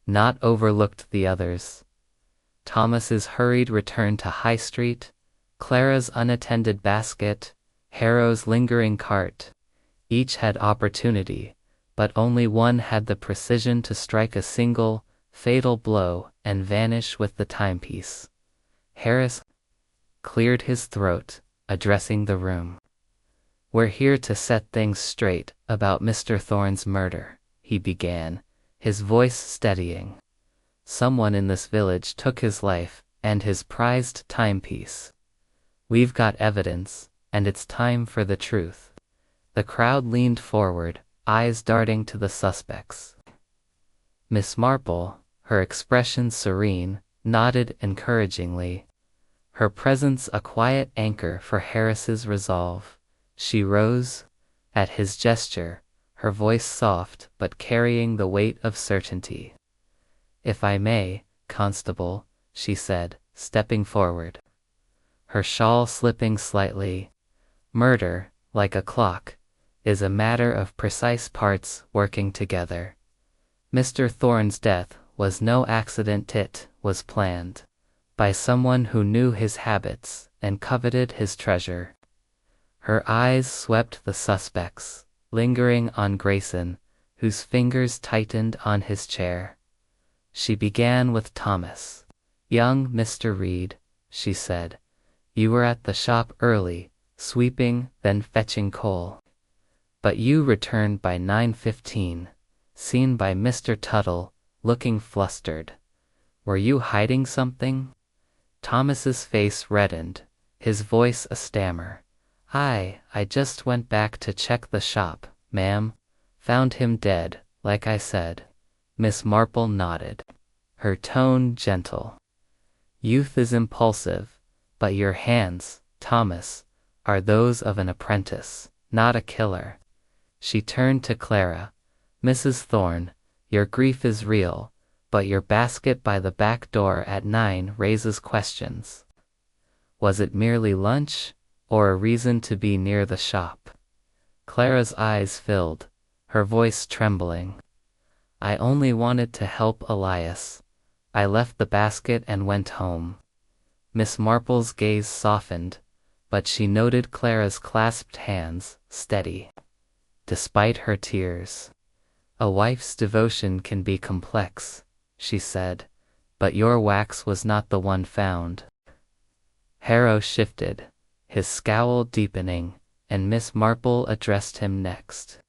not overlooked the others. Thomas's hurried return to High Street, Clara's unattended basket, Harrow's lingering cart. Each had opportunity, but only one had the precision to strike a single, fatal blow and vanish with the timepiece. Harris cleared his throat, addressing the room. "We're here to set things straight about Mr. Thorne's murder," he began, his voice steadying. "Someone in this village took his life and his prized timepiece. We've got evidence, and it's time for the truth." The crowd leaned forward, eyes darting to the suspects. Miss Marple, her expression serene, nodded encouragingly, her presence a quiet anchor for Harris's resolve. She rose at his gesture, her voice soft but carrying the weight of certainty. "If I may, Constable," she said, stepping forward, her shawl slipping slightly. "Murder, like a clock, is a matter of precise parts working together. Mr. Thorne's death was no accident. It was planned by someone who knew his habits and coveted his treasure." Her eyes swept the suspects, lingering on Grayson, whose fingers tightened on his chair. She began with Thomas. "Young Mr. Reed," she said, "you were at the shop early, sweeping, then fetching coal. But you returned by 9:15, seen by Mr. Tuttle, looking flustered. Were you hiding something?" Thomas's face reddened, his voice a stammer. I just went back to check the shop, ma'am. Found him dead, like I said." Miss Marple nodded, her tone gentle. "Youth is impulsive, but your hands, Thomas, are those of an apprentice, not a killer." She turned to Clara. "Mrs. Thorne, your grief is real, but your basket by the back door at 9 raises questions. Was it merely lunch, or a reason to be near the shop?" Clara's eyes filled, her voice trembling. "I only wanted to help Elias. I left the basket and went home." Miss Marple's gaze softened, but she noted Clara's clasped hands, steady despite her tears. "A wife's devotion can be complex," she said, "but your wax was not the one found." Harrow shifted, his scowl deepening, and Miss Marple addressed him next.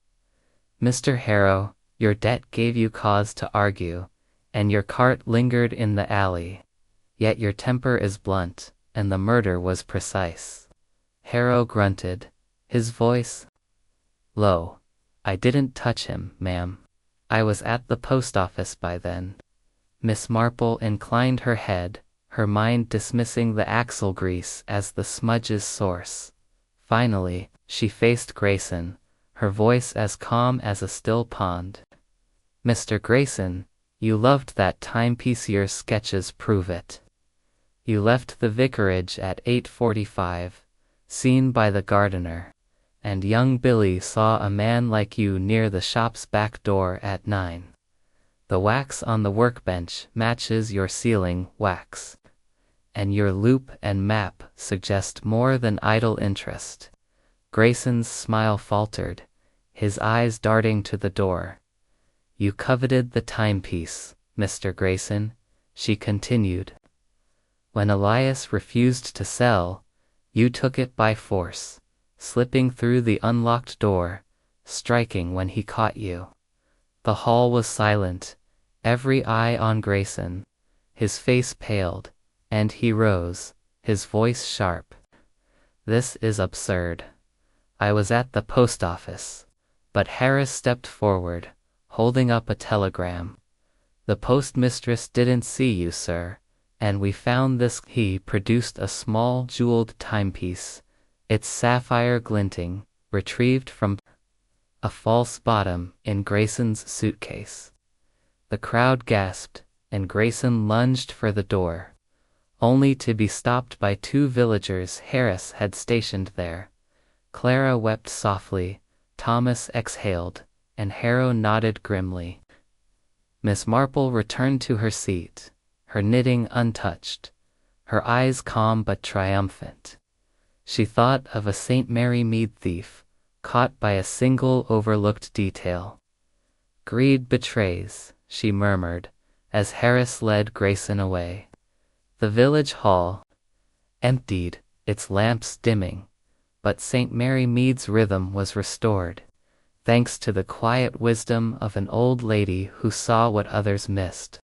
"Mr. Harrow, your debt gave you cause to argue, and your cart lingered in the alley. Yet your temper is blunt, and the murder was precise." Harrow grunted, his voice low. "I didn't touch him, ma'am. I was at the post office by then." Miss Marple inclined her head, her mind dismissing the axle grease as the smudge's source. Finally, she faced Grayson, her voice as calm as a still pond. "Mr. Grayson, you loved that timepiece. Your sketches prove it. You left the vicarage at 8:45, seen by the gardener, and young Billy saw a man like you near the shop's back door at 9. The wax on the workbench matches your sealing wax, and your loop and map suggest more than idle interest." Grayson's smile faltered, his eyes darting to the door. "You coveted the timepiece, Mr. Grayson," she continued. "When Elias refused to sell, you took it by force, slipping through the unlocked door, striking when he caught you." The hall was silent, every eye on Grayson. His face paled, and he rose, his voice sharp. "This is absurd. I was at the post office." But Harris stepped forward, holding up a telegram. "The postmistress didn't see you, sir, and we found this." He produced a small jeweled timepiece, its sapphire glinting, retrieved from a false bottom in Grayson's suitcase. The crowd gasped, and Grayson lunged for the door. only to be stopped by 2 villagers Harris had stationed there. Clara wept softly, Thomas exhaled, and Harrow nodded grimly. Miss Marple returned to her seat, her knitting untouched, her eyes calm but triumphant. She thought of a St. Mary Mead thief, caught by a single overlooked detail. "Greed betrays," she murmured, as Harris led Grayson away. The village hall emptied, its lamps dimming, but St. Mary Mead's rhythm was restored, thanks to the quiet wisdom of an old lady who saw what others missed.